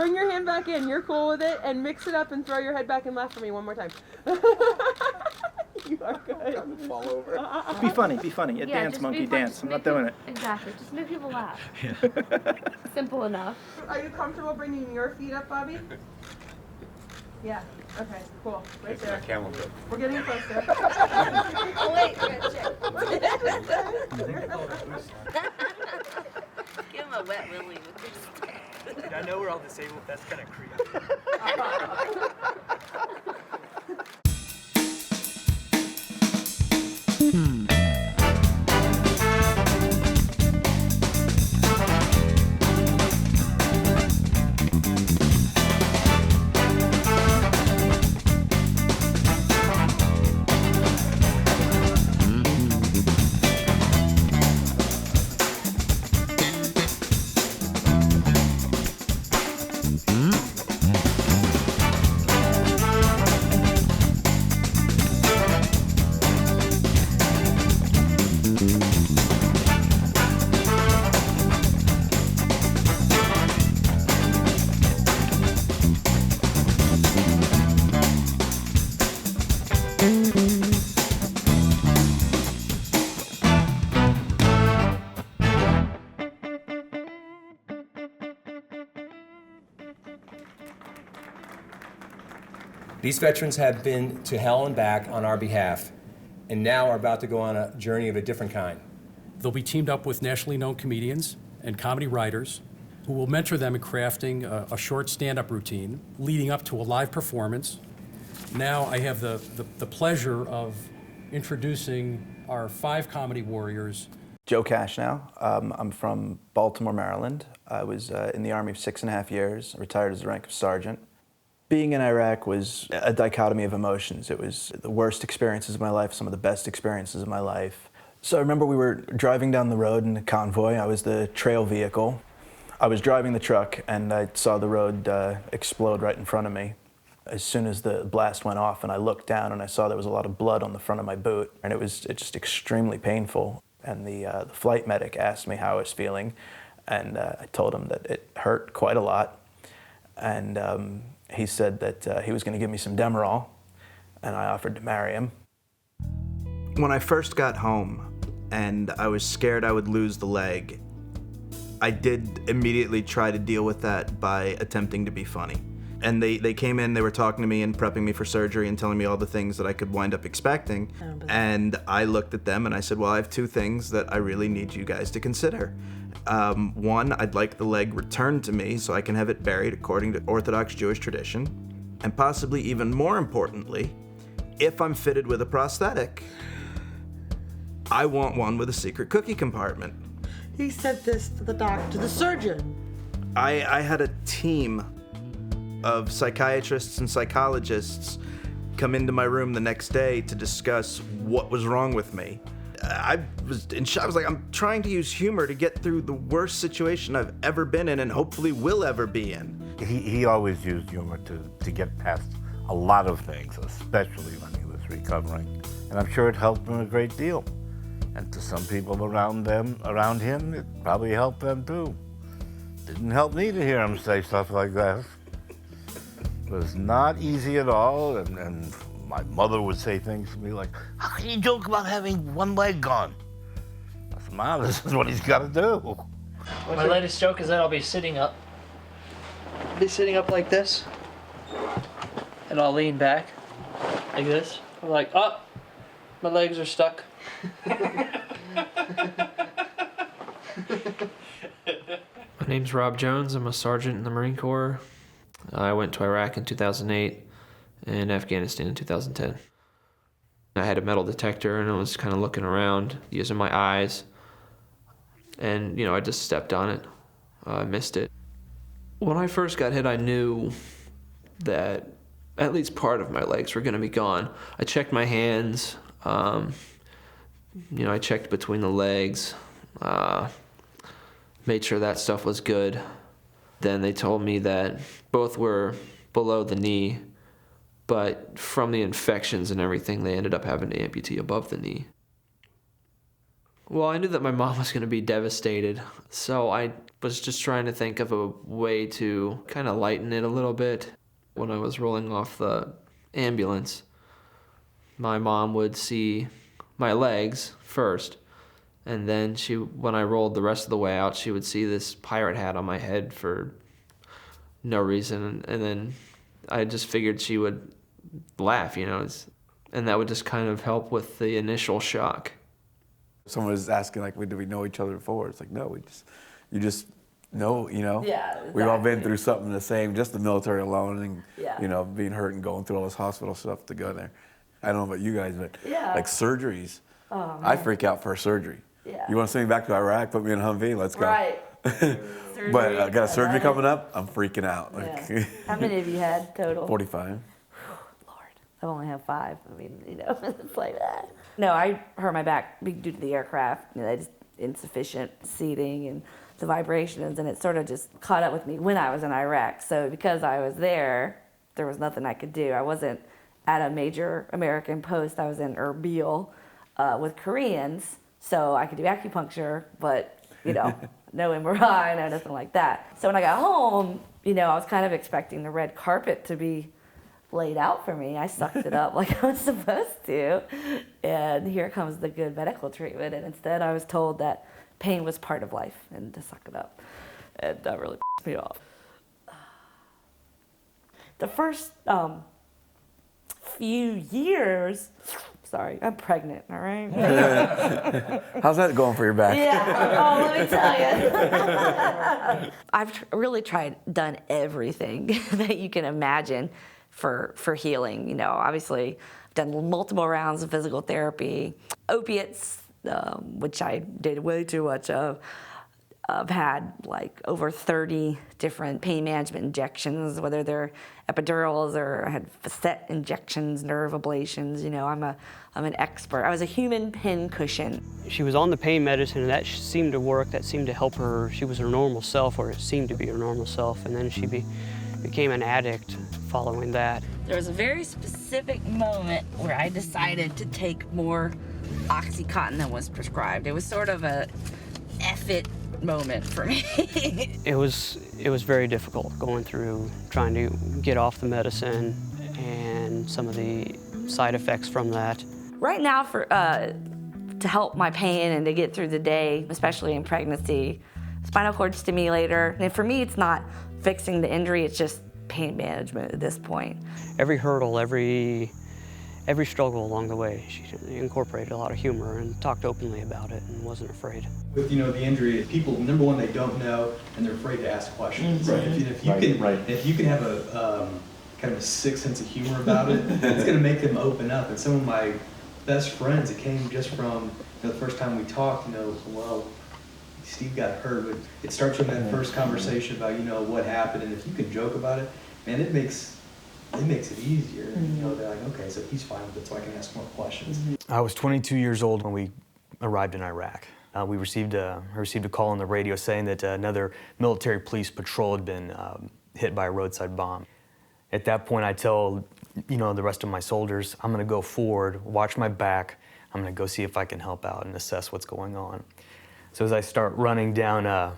bring your hand back in. You're cool with it, and mix it up and throw your head back and laugh for me one more time. You are good. I'm gonna fall over. Be funny. Yeah, dance, monkey, dance. I'm not doing it. Exactly. Just make people laugh. Simple enough. Are you comfortable bringing your feet up, Bobby? Yeah. Okay, cool. Right there. Camel foot. We're getting closer. Oh, wait. Give him a wet willy with your stick. I know we're all disabled. That's kind of creepy. These veterans have been to hell and back on our behalf, and now are about to go on a journey of a different kind. They'll be teamed up with nationally known comedians and comedy writers who will mentor them in crafting a short stand-up routine leading up to a live performance. Now I have the pleasure of introducing our 5 comedy warriors. Joe Cash now. I'm from Baltimore, Maryland. I was in the Army for 6.5 years, retired as the rank of sergeant. Being in Iraq was a dichotomy of emotions. It was the worst experiences of my life, some of the best experiences of my life. So I remember we were driving down the road in a convoy. I was the trail vehicle. I was driving the truck and I saw the road explode right in front of me. As soon as the blast went off and I looked down and I saw there was a lot of blood on the front of my boot, and it was just extremely painful. And the flight medic asked me how I was feeling, and I told him that it hurt quite a lot. And he said that he was going to give me some Demerol, and I offered to marry him. When I first got home and I was scared I would lose the leg, I did immediately try to deal with that by attempting to be funny. And they came in, they were talking to me and prepping me for surgery and telling me all the things that I could wind up expecting. And I looked at them and I said, well, I have 2 things that I really need you guys to consider. One, I'd like the leg returned to me so I can have it buried according to Orthodox Jewish tradition. And possibly even more importantly, if I'm fitted with a prosthetic, I want one with a secret cookie compartment. He said this to the doctor, the surgeon. I had a team of psychiatrists and psychologists come into my room the next day to discuss what was wrong with me. I was in shock. I was like, I'm trying to use humor to get through the worst situation I've ever been in and hopefully will ever be in. He always used humor to get past a lot of things, especially when he was recovering. And I'm sure it helped him a great deal. And to some people around him, it probably helped them too. Didn't help me to hear him say stuff like that. It was not easy at all, and my mother would say things to me like, how can you joke about having one leg gone? I said, Mom, this is what he's got to do. My latest joke is that I'll be sitting up. I'll be sitting up like this. And I'll lean back like this. I'm like, oh, my legs are stuck. My name's Rob Jones. I'm a sergeant in the Marine Corps. I went to Iraq in 2008 and Afghanistan in 2010. I had a metal detector and I was kind of looking around using my eyes. And, I just stepped on it. I missed it. When I first got hit, I knew that at least part of my legs were going to be gone. I checked my hands. I checked between the legs. Made sure that stuff was good. Then they told me that both were below the knee, but from the infections and everything, they ended up having to amputate above the knee. Well, I knew that my mom was going to be devastated, so I was just trying to think of a way to kind of lighten it a little bit. When I was rolling off the ambulance, my mom would see my legs first, and then when I rolled the rest of the way out, she would see this pirate hat on my head for no reason, and then I just figured she would laugh, and that would just kind of help with the initial shock. Someone was asking, like, did we know each other before? It's like, no, you just know, Yeah, exactly. We've all been through something the same, just the military alone, and, Yeah. being hurt and going through all this hospital stuff to go there. I don't know about you guys, but Yeah. like surgeries, Oh, I man. freak out for a surgery. Yeah. You want to send me back to Iraq, put me in a Humvee, let's go. Right. But I got a surgery coming up, I'm freaking out. Yeah. How many have you had total? 45. Lord, I've only had 5. I mean, it's like that. No, I hurt my back due to the aircraft. Just insufficient seating and the vibrations, and it sort of just caught up with me when I was in Iraq. So because I was there was nothing I could do. I wasn't at a major American post. I was in Erbil with Koreans, so I could do acupuncture, but no MRI, no nothing like that. So when I got home, I was kind of expecting the red carpet to be laid out for me. I sucked it up like I was supposed to, and here comes the good medical treatment, and instead I was told that pain was part of life and to suck it up, and that really pissed me off. The first few years, sorry, I'm pregnant, all right? How's that going for your back? Yeah, let me tell you. I've really done everything that you can imagine for healing. Obviously, I've done multiple rounds of physical therapy, opiates, which I did way too much of. I've had like over 30 different pain management injections, whether they're epidurals or I had facet injections, nerve ablations. I'm an expert. I was a human pin cushion. She was on the pain medicine, and that seemed to work. That seemed to help her. She was her normal self, or it seemed to be her normal self, and then she became an addict following that. There was a very specific moment where I decided to take more OxyContin than was prescribed. It was sort of a F it moment for me. It was very difficult going through trying to get off the medicine and some of the side effects from that. Right now, to help my pain and to get through the day, especially in pregnancy, spinal cord stimulator. And for me, it's not fixing the injury, it's just pain management at this point. Every hurdle, every struggle along the way, she incorporated a lot of humor and talked openly about it and wasn't afraid. With the injury, people, number one, they don't know and they're afraid to ask questions. Right. If you can have a kind of a sick sense of humor about it, it's going to make them open up. And some of my best friends, it came just from the first time we talked. Well, Steve got hurt, but it starts with that first conversation about what happened, and if you can joke about it, man, it makes it easier. And, they're like, okay, so he's fine with it, so I can ask more questions. I was 22 years old when we arrived in Iraq. We received a call on the radio saying that another military police patrol had been hit by a roadside bomb. At that point, I tell the rest of my soldiers, I'm going to go forward, watch my back. I'm going to go see if I can help out and assess what's going on. So as I start running down a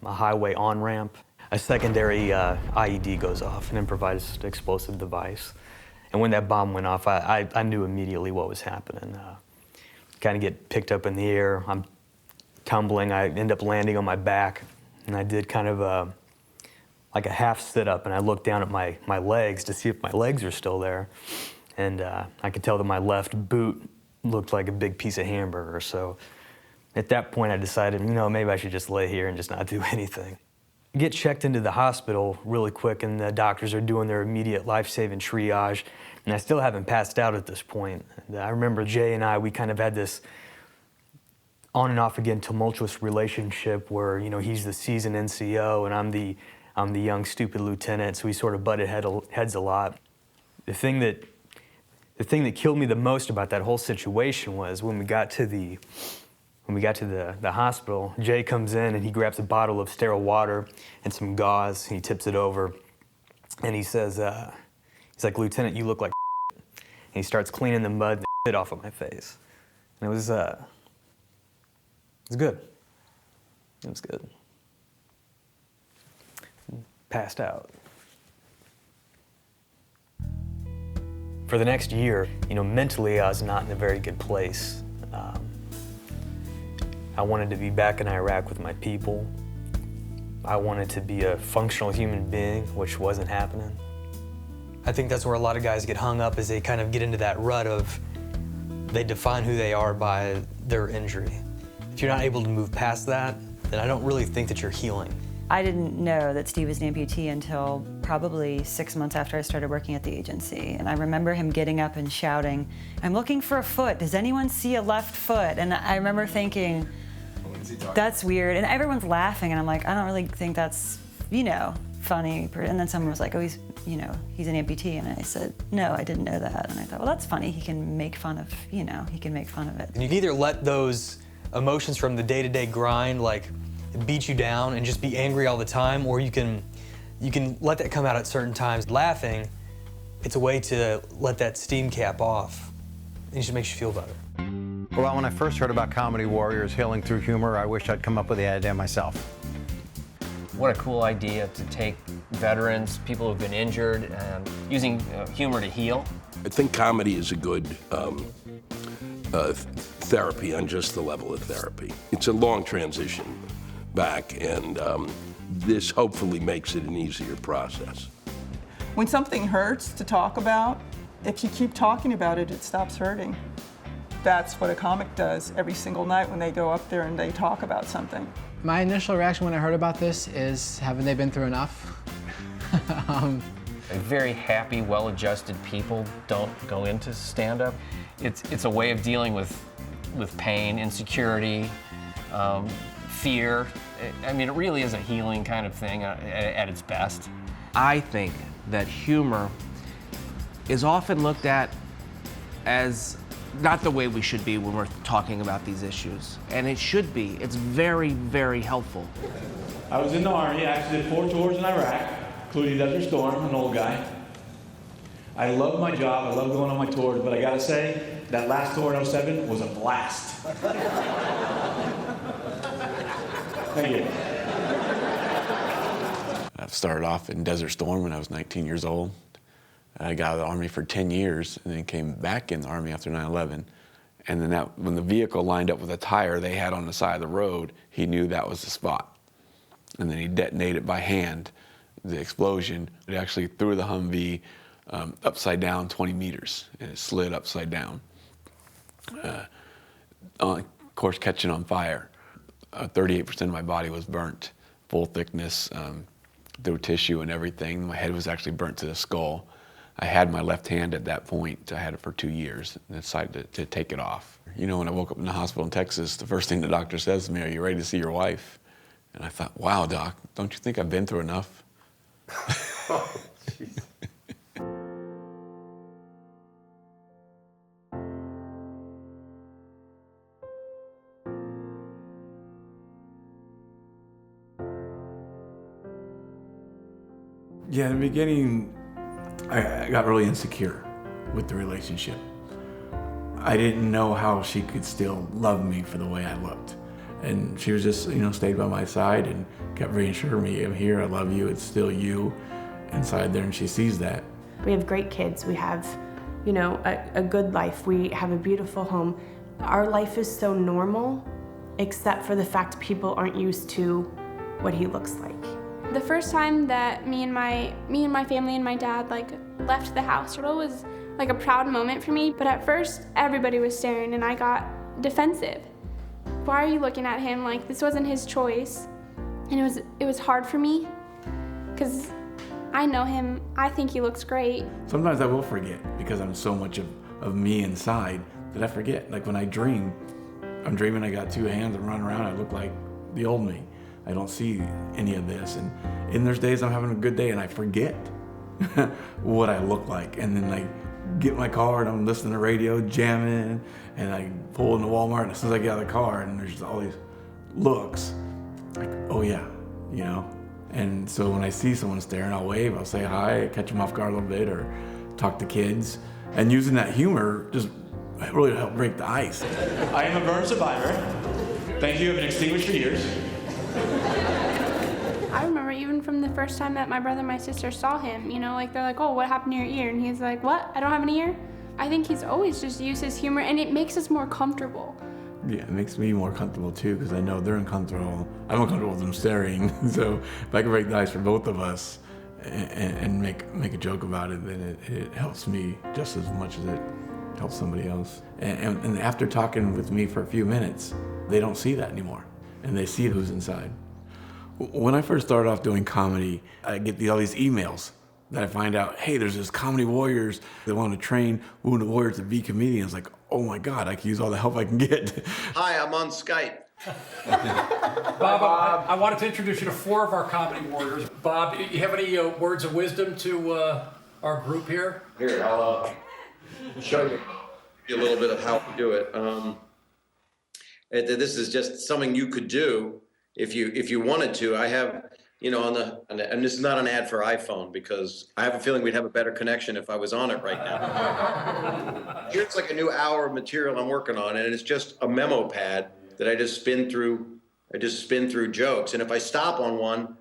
highway on-ramp, a secondary IED goes off, an improvised explosive device. And when that bomb went off, I knew immediately what was happening. Kind of get picked up in the air, I'm tumbling, I end up landing on my back, and I did kind of like a half sit-up, and I looked down at my legs to see if my legs are still there. And I could tell that my left boot looked like a big piece of hamburger. So at that point, I decided, maybe I should just lay here and just not do anything. Get checked into the hospital really quick, and the doctors are doing their immediate life-saving triage, and I still haven't passed out at this point. And I remember Jay and we kind of had this on and off again tumultuous relationship where, he's the seasoned NCO and I'm the young stupid lieutenant, so we sort of butted heads a lot. The thing that killed me the most about that whole situation was when we got to the hospital, Jay comes in and he grabs a bottle of sterile water and some gauze, and he tips it over, and he says, he's like, "Lieutenant, you look like and he starts cleaning the mud and shit off of my face. And it was It's good. It was good. Passed out. For the next year, mentally I was not in a very good place. I wanted to be back in Iraq with my people. I wanted to be a functional human being, which wasn't happening. I think that's where a lot of guys get hung up, is they kind of get into that rut of they define who they are by their injury. If you're not able to move past that, then I don't really think that you're healing. I didn't know that Steve was an amputee until probably 6 months after I started working at the agency. And I remember him getting up and shouting, "I'm looking for a foot. Does anyone see a left foot?" And I remember thinking, that's weird. And everyone's laughing, and I'm like, I don't really think that's, funny. And then someone was like, oh, he's an amputee. And I said, no, I didn't know that. And I thought, well, that's funny. He can make fun of, he can make fun of it. And you can either let those emotions from the day-to-day grind, beat you down and just be angry all the time, or you can let that come out at certain times. Laughing, it's a way to let that steam cap off. It just makes you feel better. Well, when I first heard about Comedy Warriors healing through humor, I wish I'd come up with the idea myself. What a cool idea to take veterans, people who've been injured, using humor to heal. I think comedy is a good therapy on just the level of therapy. It's a long transition back, and this hopefully makes it an easier process. When something hurts to talk about, if you keep talking about it, it stops hurting. That's what a comic does every single night when they go up there and they talk about something. My initial reaction when I heard about this is, haven't they been through enough? Very happy, well-adjusted people don't go into stand-up. It's a way of dealing with pain, insecurity, fear. I mean, it really is a healing kind of thing at its best. I think that humor is often looked at as not the way we should be when we're talking about these issues. And it should be. It's very, very helpful. I was in the Army. I actually did 4 tours in Iraq, including Desert Storm, an old guy. I love my job. I love going on my tours, but I gotta say, that last tour in 07 was a blast. Thank you. I started off in Desert Storm when I was 19 years old. I got out of the Army for 10 years and then came back in the Army after 9/11. And then when the vehicle lined up with a tire they had on the side of the road, he knew that was the spot. And then he detonated it by hand, the explosion. It actually threw the Humvee upside down 20 meters, and it slid upside down. Of course, catching on fire. 38% of my body was burnt, full thickness, through tissue and everything. My head was actually burnt to the skull. I had my left hand at that point. I had it for 2 years and decided to take it off. When I woke up in the hospital in Texas, the first thing the doctor says to me, "Are you ready to see your wife?" And I thought, wow, doc, don't you think I've been through enough? Oh, jeez. Yeah, in the beginning, I got really insecure with the relationship. I didn't know how she could still love me for the way I looked. And she was just, stayed by my side and kept reassuring me, "I'm here, I love you, it's still you," inside there, and she sees that. We have great kids, we have, a good life, we have a beautiful home. Our life is so normal, except for the fact people aren't used to what he looks like. The first time that me and my family and my dad left the house, it was a proud moment for me. But at first, everybody was staring, and I got defensive. Why are you looking at him? This wasn't his choice, and it was hard for me because I know him. I think he looks great. Sometimes I will forget because I'm so much of me inside that I forget. Like when I dream, I'm dreaming I got 2 hands and run around. I look like the old me. I don't see any of this. And there's days I'm having a good day and I forget what I look like. And then I get in my car and I'm listening to radio, jamming, and I pull into Walmart, and as soon as I get out of the car and there's all these looks, like, oh yeah, And so when I see someone staring, I'll wave, I'll say hi, catch them off guard a little bit, or talk to kids. And using that humor just really helped break the ice. I am a burn survivor. Thank you. I've been extinguished for years. I remember even from the first time that my brother and my sister saw him, you know, like they're like, oh, what happened to your ear? And he's like, what? I don't have an ear? I think he's always just used his humor, and it makes us more comfortable. Yeah, it makes me more comfortable too, because I know they're uncomfortable. I'm uncomfortable with them staring. So if I can break the ice for both of us and make a joke about it, then it helps me just as much as it helps somebody else. And after talking with me for a few minutes, they don't see that anymore, and they see who's inside. When I first started off doing comedy, I get all these emails that I find out, hey, there's this Comedy Warriors that want to train wounded warriors to be comedians. Like, oh my God, I can use all the help I can get. Hi, I'm on Skype. Bob, I wanted to introduce you to 4 of our Comedy Warriors. Bob, you have any words of wisdom to our group here? Here, I'll show you a little bit of how to do it. This is just something you could do if you wanted to. I have, you know, and this is not an ad for iPhone, because I have a feeling we'd have a better connection if I was on it right now. Here's like a new hour of material I'm working on, and it's just a memo pad that I just spin through jokes. And if I stop on one,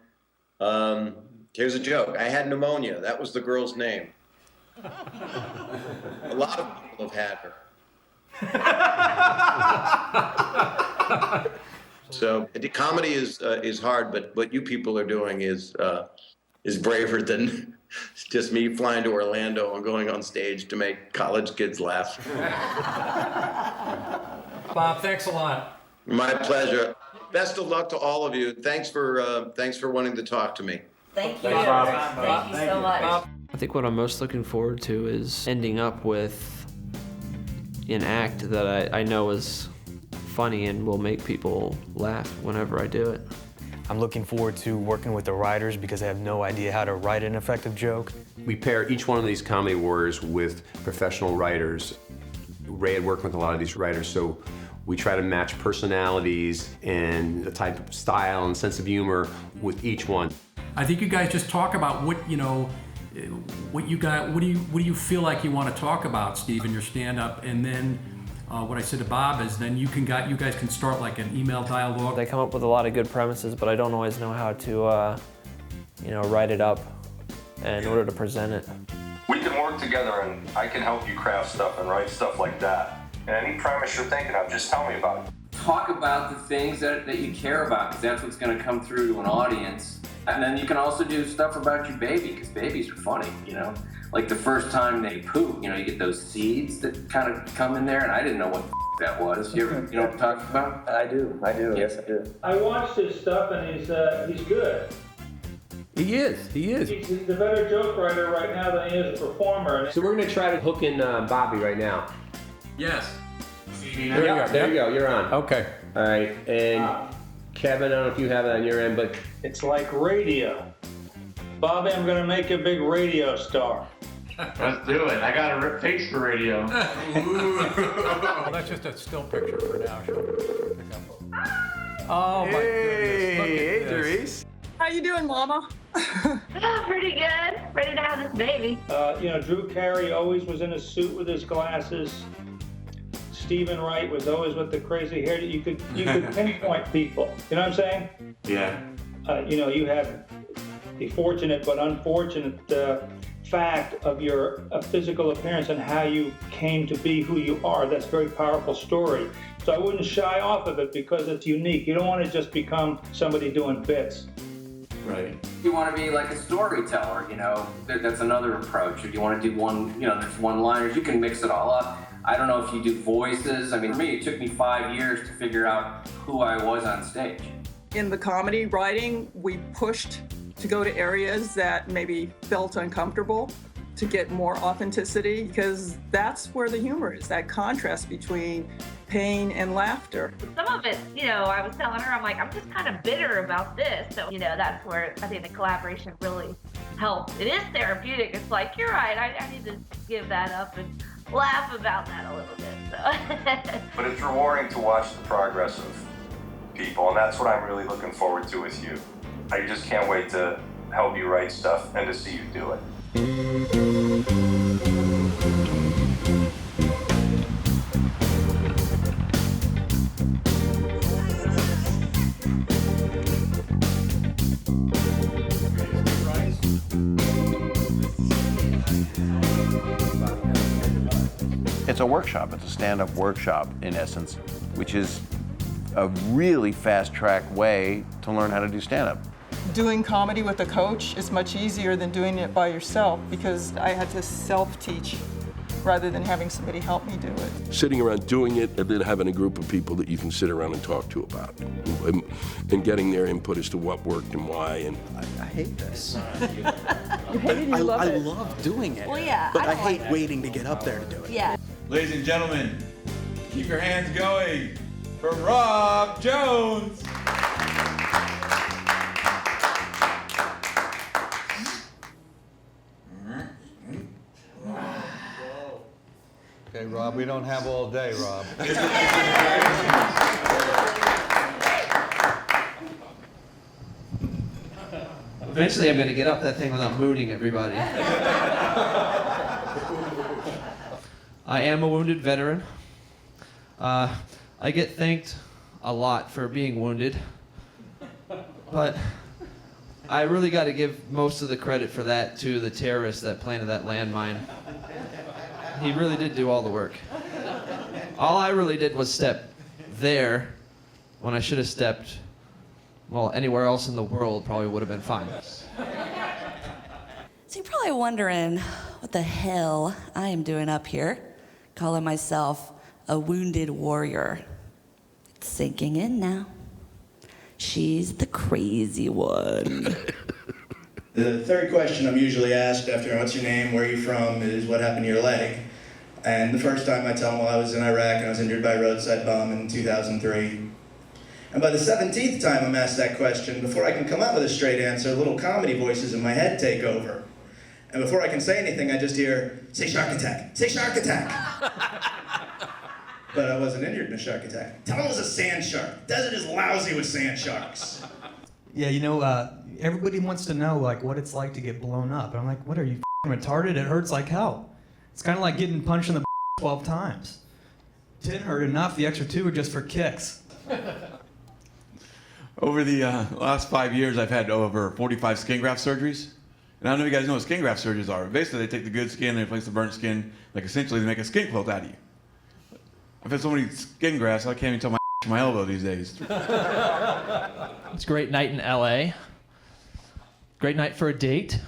here's a joke. I had pneumonia. That was the girl's name. A lot of people have had her. So the comedy is hard, but what you people are doing is braver than just me flying to Orlando and going on stage to make college kids laugh. Bob, thanks a lot. My pleasure. Best of luck to all of you. Thanks for wanting to talk to me. Thank you. Thank you so much. I think what I'm most looking forward to is ending up with an act that I know is funny and will make people laugh whenever I do it. I'm looking forward to working with the writers because they have no idea how to write an effective joke. We pair each one of these Comedy Warriors with professional writers. Ray had worked with a lot of these writers, so we try to match personalities and the type of style and sense of humor with each one. I think you guys just talk about what you got. What do you feel like you want to talk about, Steve, in your stand-up, and then. What I said to Bob is then you guys can start like an email dialogue. They come up with a lot of good premises, but I don't always know how to, write it up in order to present it. We can work together and I can help you craft stuff and write stuff like that. And any premise you're thinking of, just tell me about it. Talk about the things that you care about, because that's what's going to come through to an audience. And then you can also do stuff about your baby, because babies are funny, you know? Like the first time they poop, you get those seeds that kind of come in there, and I didn't know what that was. You know what I'm talking about? I do, yes I do. I watched his stuff and he's good. He is. He's a better joke writer right now than he is a performer. So we're going to try to hook in Bobby right now. Yes. There you go, you're on. Okay. All right, and Kevin, I don't know if you have it on your end, but... It's like radio. Bobby, I'm going to make you a big radio star. Let's do it. I got a face for radio. Well, that's just a still picture for now. Oh my goodness. Hey, Therese. How you doing, Mama? Pretty good. Ready to have this baby. Drew Carey always was in a suit with his glasses. Stephen Wright was always with the crazy hair. You could pinpoint people. You know what I'm saying? Yeah. You have the fortunate but unfortunate fact of your physical appearance and how you came to be who you are. That's a very powerful story. So I wouldn't shy off of it because it's unique. You don't want to just become somebody doing bits. Right. You want to be like a storyteller, that's another approach. If you want to do there's one-liners, you can mix it all up. I don't know if you do voices. I mean, for me, it took me 5 years to figure out who I was on stage. In the comedy writing, we pushed to go to areas that maybe felt uncomfortable to get more authenticity, because that's where the humor is, that contrast between pain and laughter. Some of it, I was telling her, I'm like, I'm just kind of bitter about this. So, that's where I think the collaboration really helped. It is therapeutic. It's like, you're right, I need to give that up and laugh about that a little bit. So. But it's rewarding to watch the progress of people, and that's what I'm really looking forward to with you. I just can't wait to help you write stuff and to see you do it. it's a workshop. It's a stand-up workshop, in essence, which is a really fast-track way to learn how to do stand-up. Doing comedy with a coach is much easier than doing it by yourself because I had to self-teach rather than having somebody help me do it. Sitting around doing it and then having a group of people that you can sit around and talk to about and getting their input as to what worked and why. And I hate this. You hate it, you love I it. love doing it. Well, yeah, But I I don't hate like it. waiting to get up there to do it. Yeah. Ladies and gentlemen, keep your hands going for Rob Jones. Okay, Rob, we don't have all day, Rob. Eventually, I'm going to get up that thing without mooning everybody. I am a wounded veteran. I get thanked a lot for being wounded, but I really got to give most of the credit for that to the terrorist that planted that landmine. He really did do all the work. All I really did was step there when I should have stepped, well, anywhere else in the world probably would have been fine. So you're probably wondering what the hell I am doing up here, calling myself a wounded warrior. It's sinking in now. She's the crazy one. The third question I'm usually asked after what's your name, where are you from, is what happened to your leg. And the first time I tell them, well, I was in Iraq and I was injured by a roadside bomb in 2003. And by the 17th time I'm asked that question, before I can come up with a straight answer, little comedy voices in my head take over. And before I can say anything, I just hear, say shark attack, say shark attack. But I wasn't injured in a shark attack. Tell them it was a sand shark. Desert is lousy with sand sharks. Yeah, you know, everybody wants to know like what it's like to get blown up. And I'm like, what are you f***ing retarded? It hurts like hell. It's kind of like getting punched in the 12 times. Didn't hurt enough. The extra 2 are just for kicks. Over the last 5 years, I've had over 45 skin graft surgeries. And I don't know if you guys know what skin graft surgeries are. Basically, they take the good skin, they replace the burnt skin. Like, essentially, they make a skin quilt out of you. I've had so many skin grafts, I can't even tell my elbow these days. It's a great night in LA. Great night for a date.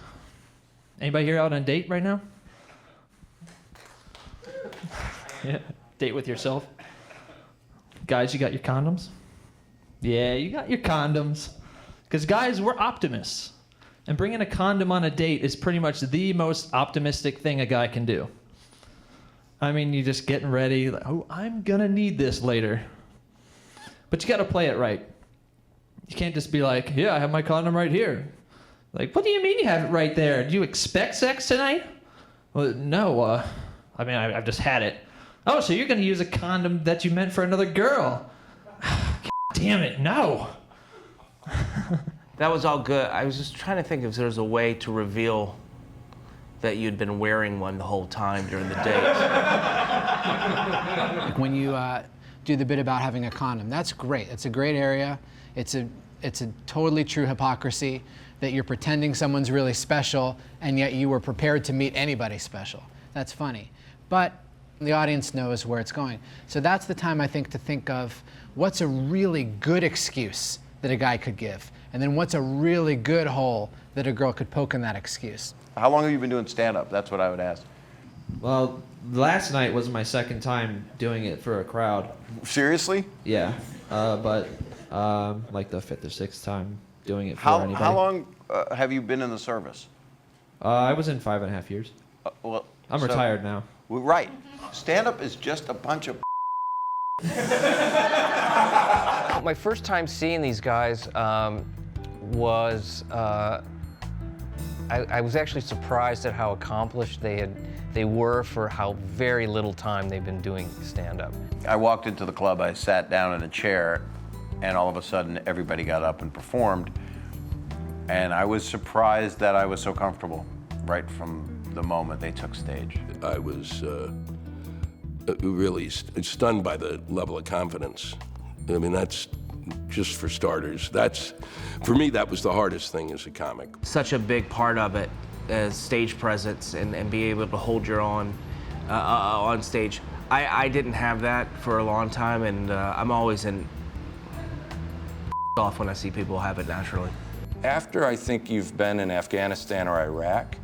Anybody here out on a date right now? Yeah, date with yourself. Guys, you got your condoms? Yeah, you got your condoms. Because guys, we're optimists. And bringing a condom on a date is pretty much the most optimistic thing a guy can do. I mean, you're just getting ready, like, oh, I'm gonna need this later. But you gotta play it right. You can't just be like, yeah, I have my condom right here. Like, what do you mean you have it right there? Do you expect sex tonight? Well, no, I mean, I've just had it. Oh, so you're gonna use a condom that you meant for another girl. God damn it, no. That was all good. I was just trying to think if there was a way to reveal that you'd been wearing one the whole time during the date. Like when you do the bit about having a condom, that's great. It's a great area. It's a totally true hypocrisy that you're pretending someone's really special and yet you were prepared to meet anybody special. That's funny. But the audience knows where it's going. So that's the time I think to think of what's a really good excuse that a guy could give, and then what's a really good hole that a girl could poke in that excuse. How long have you been doing stand-up? That's what I would ask. Well, last night was my second time doing it for a crowd. Seriously? Yeah, but like the 5th or 6th time doing it for anybody. How long have you been in the service? I was in 5.5 years. Well, I'm retired now. Well, right. Stand-up is just a bunch of My first time seeing these guys was I was actually surprised at how accomplished they were for how very little time they've been doing stand-up. I walked into the club, I sat down in a chair, and all of a sudden everybody got up and performed. And I was surprised that I was so comfortable right from the moment they took stage. I was really stunned by the level of confidence. I mean, that's just for starters. For me, that was the hardest thing as a comic. Such a big part of it as stage presence and be able to hold your own on stage. I didn't have that for a long time, and I'm always off when I see people have it naturally. After I think you've been in Afghanistan or Iraq,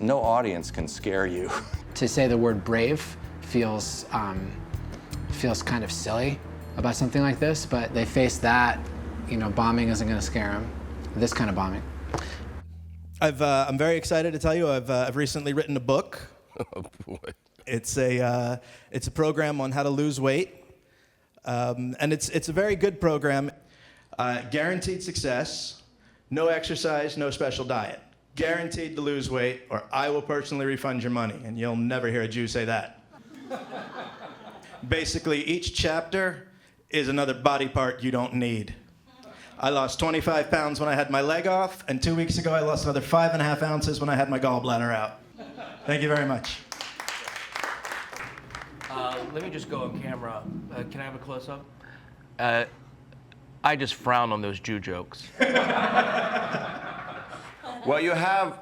no audience can scare you. To say the word brave feels kind of silly about something like this, but they face that, you know, bombing isn't going to scare them. This kind of bombing. I'm very excited to tell you I've recently written a book. Oh boy. It's a program on how to lose weight, and it's a very good program. Guaranteed success, no exercise, no special diet. Guaranteed to lose weight, or I will personally refund your money, and you'll never hear a Jew say that. Basically, each chapter is another body part you don't need. I lost 25 pounds when I had my leg off, and 2 weeks ago I lost another 5.5 ounces when I had my gallbladder out. Thank you very much. Let me just go on camera. Can I have a close-up? I just frown on those Jew jokes. Well, you have,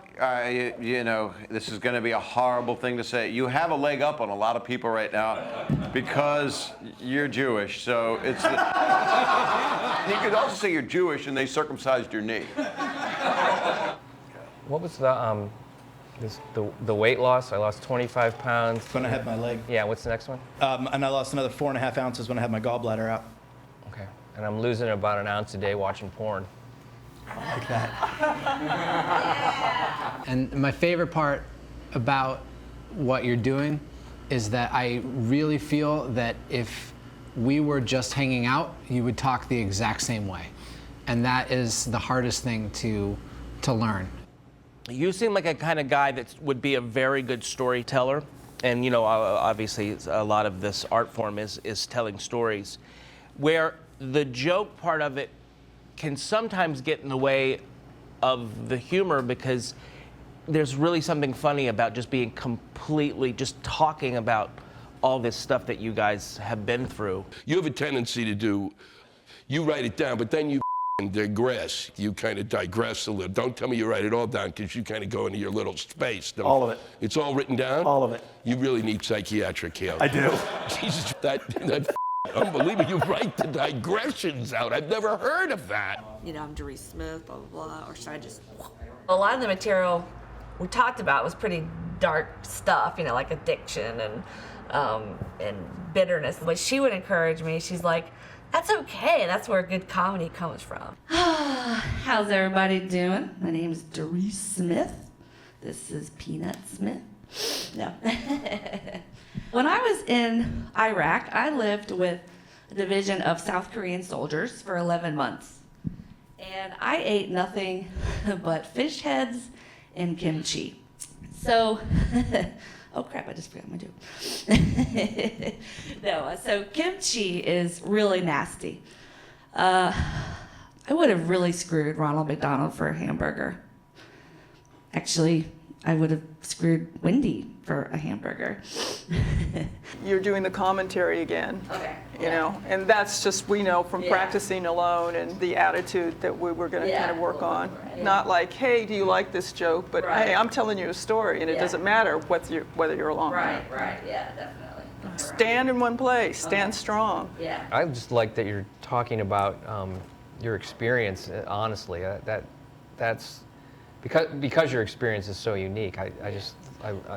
you know, this is going to be a horrible thing to say. You have a leg up on a lot of people right now because you're Jewish. So it's. You could also say you're Jewish and they circumcised your knee. What was the the weight loss? I lost 25 pounds. When I had my leg. Yeah. What's the next one? And I lost another 4.5 ounces when I had my gallbladder out. Okay. And I'm losing about an ounce a day watching porn. Like that. And my favorite part about what you're doing is that I really feel that if we were just hanging out, you would talk the exact same way. And that is the hardest thing to learn. You seem like a kind of guy that would be a very good storyteller. And, you know, obviously a lot of this art form is telling stories, where the joke part of it can sometimes get in the way of the humor, because there's really something funny about just being completely, just talking about all this stuff that you guys have been through. You have a tendency to do, you write it down, but then you digress. You kind of digress a little. Don't tell me you write it all down, because you kind of go into your little space. All of it. It's all written down? All of it. You really need psychiatric help. I do. Jesus, that unbelievable. You write the digressions out. I've never heard of that. You know, I'm Doris Smith, blah, blah, blah, or should I just... A lot of the material we talked about was pretty dark stuff, you know, like addiction and bitterness. But she would encourage me. She's like, that's okay. That's where good comedy comes from. How's everybody doing? My name is Doris Smith. This is Peanut Smith. No. When I was in Iraq, I lived with a division of South Korean soldiers for 11 months. And I ate nothing but fish heads and kimchi. So, oh crap, I just forgot my joke. No, so kimchi is really nasty. I would have really screwed Ronald McDonald for a hamburger. Actually, I would have screwed Wendy for a hamburger. You're doing the commentary again. Okay. You know, and that's just, we know from practicing alone and the attitude that we were going to kind of work on. Not like, hey, do you like this joke? But hey, I'm telling you a story, and it doesn't matter whether you're alone. Right, yeah, definitely. Stand in one place. Stand strong. Yeah. I just like that you're talking about your experience honestly. That's because your experience is so unique.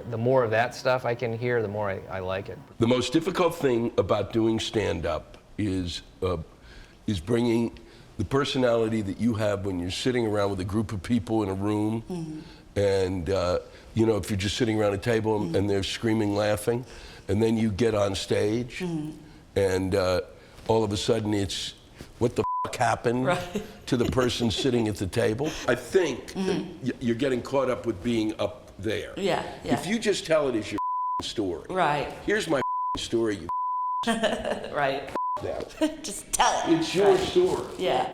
The more of that stuff I can hear, the more I like it. The most difficult thing about doing stand-up is bringing the personality that you have when you're sitting around with a group of people in a room, and you know, if you're just sitting around a table and they're screaming, laughing, and then you get on stage, and all of a sudden it's, what the fuck happened to the person sitting at the table? I think that you're getting caught up with being up there. Yeah. If you just tell it as your story. Right. Here's my story, you right. that. Just tell it. It's your story. Yeah.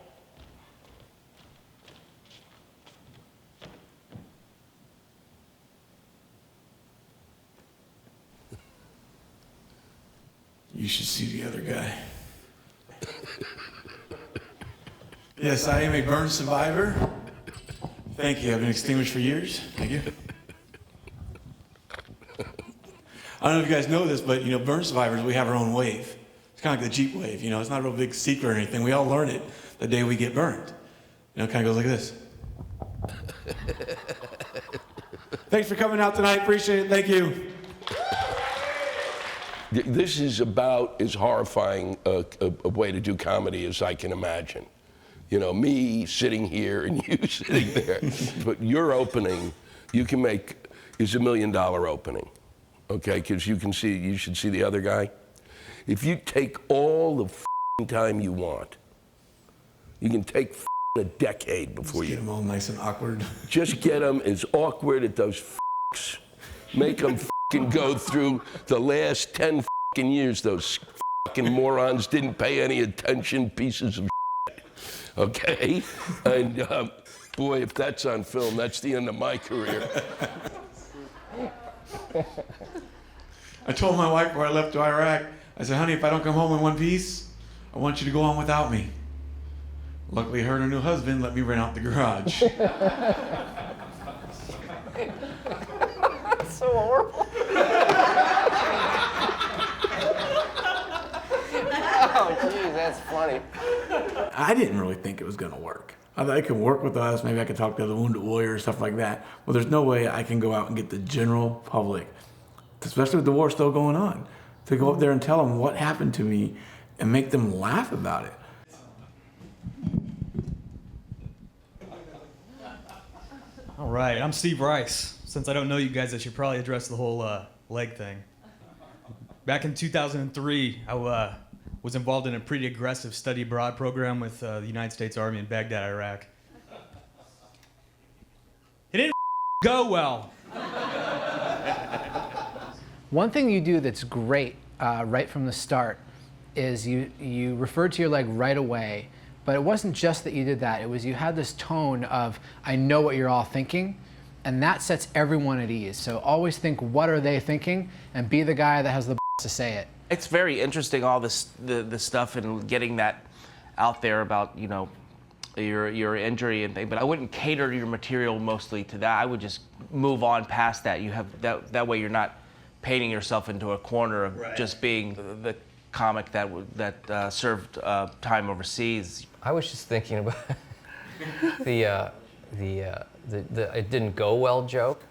You should see the other guy. Yes, I am a burn survivor. Thank you. I've been extinguished for years. Thank you. I don't know if you guys know this, but burn survivors, we have our own wave. It's kind of like the Jeep wave. It's not a real big secret or anything. We all learn it the day we get burned. It kind of goes like this. Thanks for coming out tonight. Appreciate it. Thank you. This is about as horrifying a way to do comedy as I can imagine. Me sitting here and you sitting there. But your opening, you can make, is $1 million opening. Okay, because you should see the other guy. If you take all the time you want, you can take a decade before Get them all nice and awkward. Just get them as awkward as those make them go through the last 10 years. Those morons didn't pay any attention, pieces of okay? And boy, if that's on film, that's the end of my career. I told my wife before I left to Iraq, I said, honey, if I don't come home in one piece, I want you to go on without me. Luckily, her and her new husband let me rent out the garage. That's so horrible. Oh, geez, that's funny. I didn't really think it was going to work. I thought it could work with us. Maybe I could talk to the wounded warriors, stuff like that. But there's no way I can go out and get the general public, especially with the war still going on, to go up there and tell them what happened to me and make them laugh about it. All right, I'm Steve Rice. Since I don't know you guys, I should probably address the whole leg thing. Back in 2003, I was involved in a pretty aggressive study abroad program with the United States Army in Baghdad, Iraq. It didn't go well. One thing you do that's great right from the start is you referred to your leg right away, but it wasn't just that you did that. It was you had this tone of, I know what you're all thinking, and that sets everyone at ease. So always think, what are they thinking, and be the guy that has the to say it. It's very interesting, all this the stuff and getting that out there about your injury and thing. But I wouldn't cater your material mostly to that. I would just move on past that. You have that way you're not painting yourself into a corner of just being the comic that served time overseas. I was just thinking about the it didn't go well joke.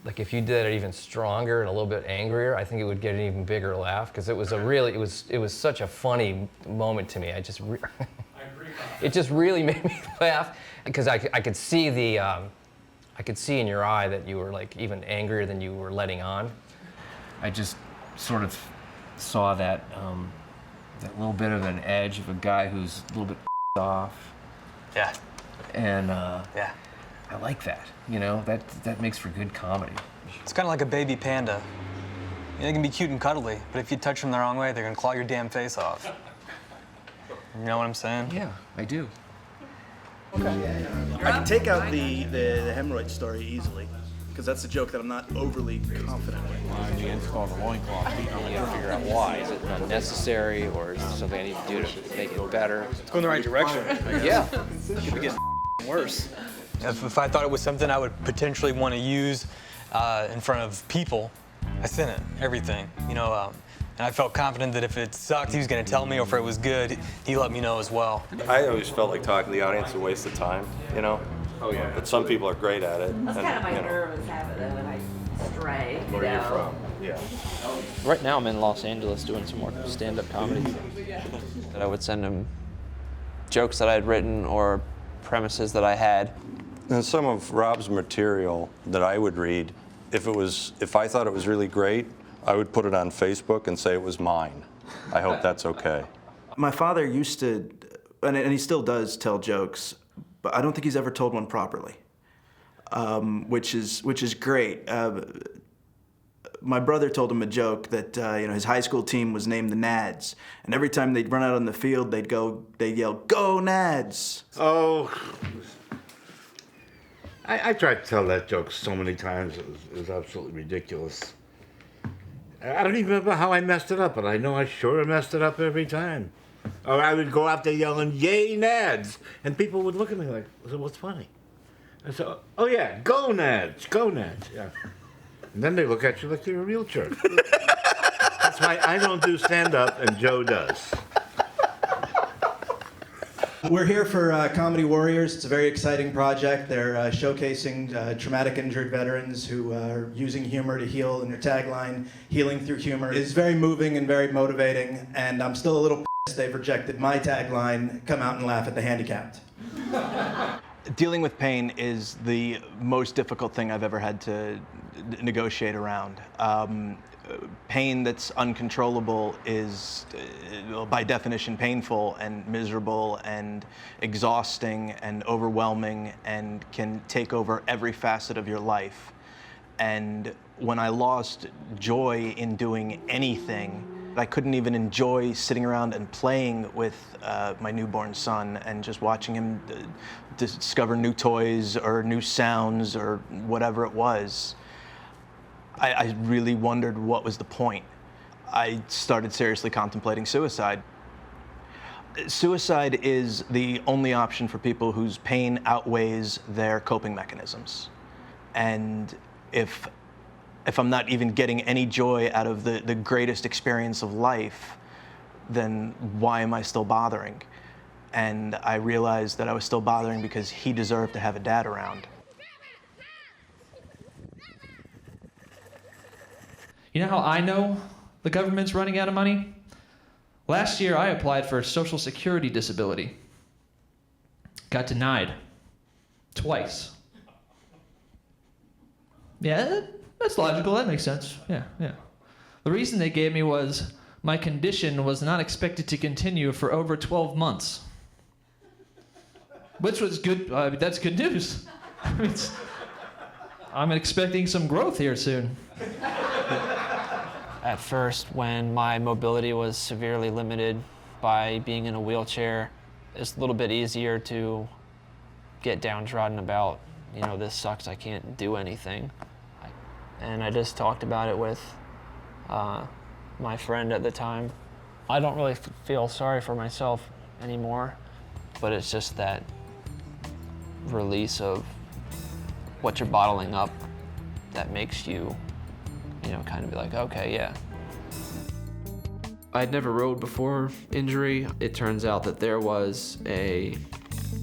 Like if you did it even stronger and a little bit angrier, I think it would get an even bigger laugh because it was it was such a funny moment to me. I agree. It just really made me laugh because I could see I could see in your eye that you were like even angrier than you were letting on. I just sort of saw that little bit of an edge of a guy who's a little bit off. Yeah. And yeah. I like that. That makes for good comedy. It's kind of like a baby panda. They can be cute and cuddly, but if you touch them the wrong way, they're gonna claw your damn face off. You know what I'm saying? Yeah, I do. Okay. I can take out the hemorrhoid story easily, because that's a joke that I'm not overly confident with. The install the loincloth, you gotta figure out why. Is it unnecessary, or is it something I need to do to make it better? It's going the right direction. Yeah. It could be getting worse. If I thought it was something I would potentially want to use in front of people, I sent it, everything, and I felt confident that if it sucked, he was going to tell me, or if it was good, he let me know as well. I always felt like talking to the audience is a waste of time, Oh, yeah. But some people are great at it. That's kind of my nervous habit, though, when I stray. Where are you from? Yeah. Right now I'm in Los Angeles doing some more stand-up comedy. That I would send him jokes that I had written or premises that I had. And some of Rob's material that I would read, if I thought it was really great, I would put it on Facebook and say it was mine. I hope that's okay. My father used to, and he still does tell jokes, but I don't think he's ever told one properly, which is great. My brother told him a joke that his high school team was named the Nads, and every time they'd run out on the field, they'd yell, "Go Nads!" Oh, I tried to tell that joke so many times. It was absolutely ridiculous. I don't even remember how I messed it up, but I know I sure messed it up every time. Or I would go out there yelling, "Yay, Nads!" And people would look at me like, "What's funny?" I said, "Oh yeah, go Nads, go Nads." Yeah. And then they look at you like you're a real jerk. That's why I don't do stand-up and Joe does. We're here for Comedy Warriors. It's a very exciting project. They're showcasing traumatic injured veterans who are using humor to heal, and their tagline, healing through humor, is very moving and very motivating, and I'm still a little pissed they've rejected my tagline, come out and laugh at the handicapped. Dealing with pain is the most difficult thing I've ever had to negotiate around. Pain that's uncontrollable is, by definition, painful and miserable and exhausting and overwhelming and can take over every facet of your life. And when I lost joy in doing anything, I couldn't even enjoy sitting around and playing with my newborn son and just watching him discover new toys or new sounds or whatever it was. I really wondered what was the point. I started seriously contemplating suicide. Suicide is the only option for people whose pain outweighs their coping mechanisms. And if I'm not even getting any joy out of the greatest experience of life, then why am I still bothering? And I realized that I was still bothering because he deserved to have a dad around. You know how I know the government's running out of money? Last year, I applied for Social Security disability. Got denied. Twice. Yeah, that's logical. That makes sense. Yeah. The reason they gave me was my condition was not expected to continue for over 12 months. Which was good. That's good news. I'm expecting some growth here soon. At first, when my mobility was severely limited by being in a wheelchair, it's a little bit easier to get downtrodden about, this sucks, I can't do anything. And I just talked about it with my friend at the time. I don't really feel sorry for myself anymore, but it's just that release of what you're bottling up that makes you kind of be like, okay, yeah. I'd never rowed before injury. It turns out that there was a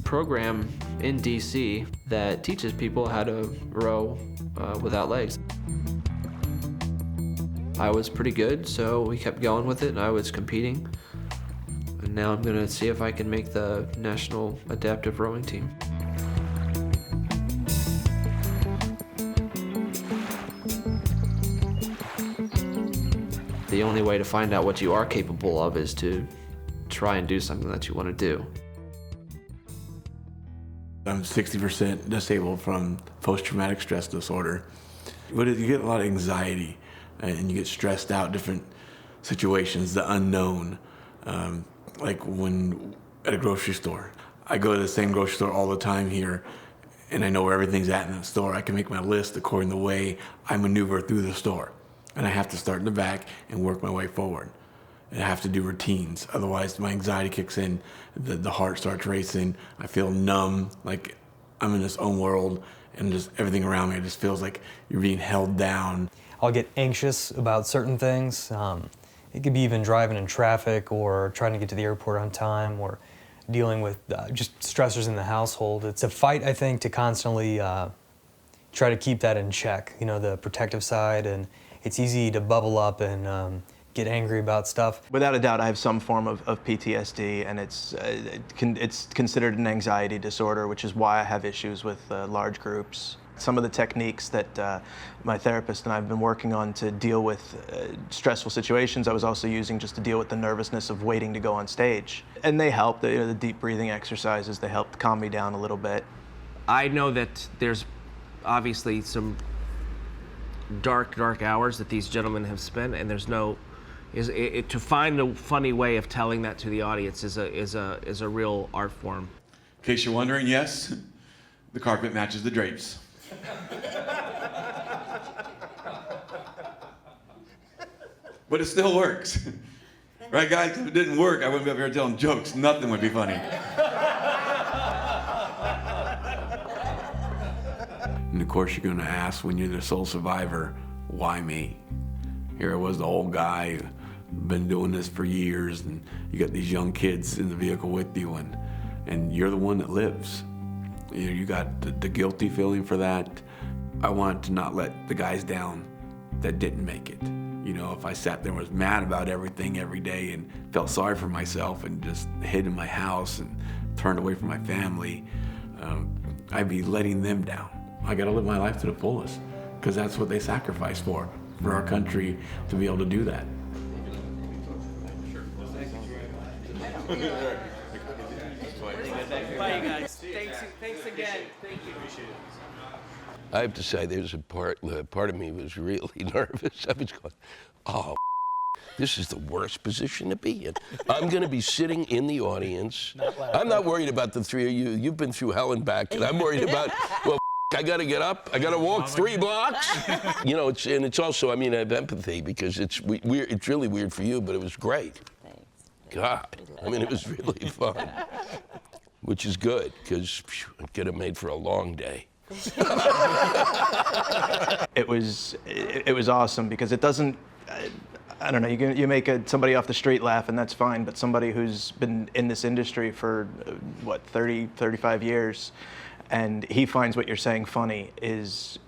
program in DC that teaches people how to row without legs. I was pretty good, so we kept going with it, and I was competing. And now I'm gonna see if I can make the National Adaptive Rowing Team. The only way to find out what you are capable of is to try and do something that you want to do. I'm 60% disabled from post-traumatic stress disorder. But you get a lot of anxiety and you get stressed out, different situations, the unknown. Like when at a grocery store. I go to the same grocery store all the time here, and I know where everything's at in that store. I can make my list according to the way I maneuver through the store. And I have to start in the back and work my way forward. And I have to do routines. Otherwise, my anxiety kicks in, the heart starts racing. I feel numb, like I'm in this own world, and just everything around me, it just feels like you're being held down. I'll get anxious about certain things. It could be even driving in traffic or trying to get to the airport on time or dealing with just stressors in the household. It's a fight, I think, to constantly try to keep that in check, the protective side, and it's easy to bubble up and get angry about stuff. Without a doubt, I have some form of PTSD, and it's considered an anxiety disorder, which is why I have issues with large groups. Some of the techniques that my therapist and I have been working on to deal with stressful situations, I was also using just to deal with the nervousness of waiting to go on stage. And they help, the deep breathing exercises, they helped calm me down a little bit. I know that there's obviously some dark hours that these gentlemen have spent, and there's no, to find a funny way of telling that to the audience is a real art form. In case you're wondering, yes, the carpet matches the drapes. But it still works. Right, guys? If it didn't work, I wouldn't be up here telling jokes. Nothing would be funny. And of course, you're going to ask, when you're the sole survivor, why me? Here I was, the old guy, been doing this for years, and you got these young kids in the vehicle with you, and you're the one that lives. You got the guilty feeling for that. I wanted to not let the guys down that didn't make it. You know, if I sat there and was mad about everything every day and felt sorry for myself and just hid in my house and turned away from my family, I'd be letting them down. I gotta live my life to the fullest, because that's what they sacrificed for our country to be able to do that. Bye, you guys. Thanks again. Thank you. Appreciate it. I have to say, there's a part of me was really nervous. I was going, oh, this is the worst position to be in. I'm going to be sitting in the audience. I'm not worried about the three of you. You've been through hell and back, and I'm worried about, well, I got to get up. I got to walk 3 blocks. You know, it's also, I mean, I have empathy because it's weird. It's really weird for you, but it was great. God, I mean, it was really fun, which is good because it could have made for a long day. It was awesome because it doesn't, I don't know, you make somebody off the street laugh and that's fine, but somebody who's been in this industry for, what, 30, 35 years, and he finds what you're saying funny it's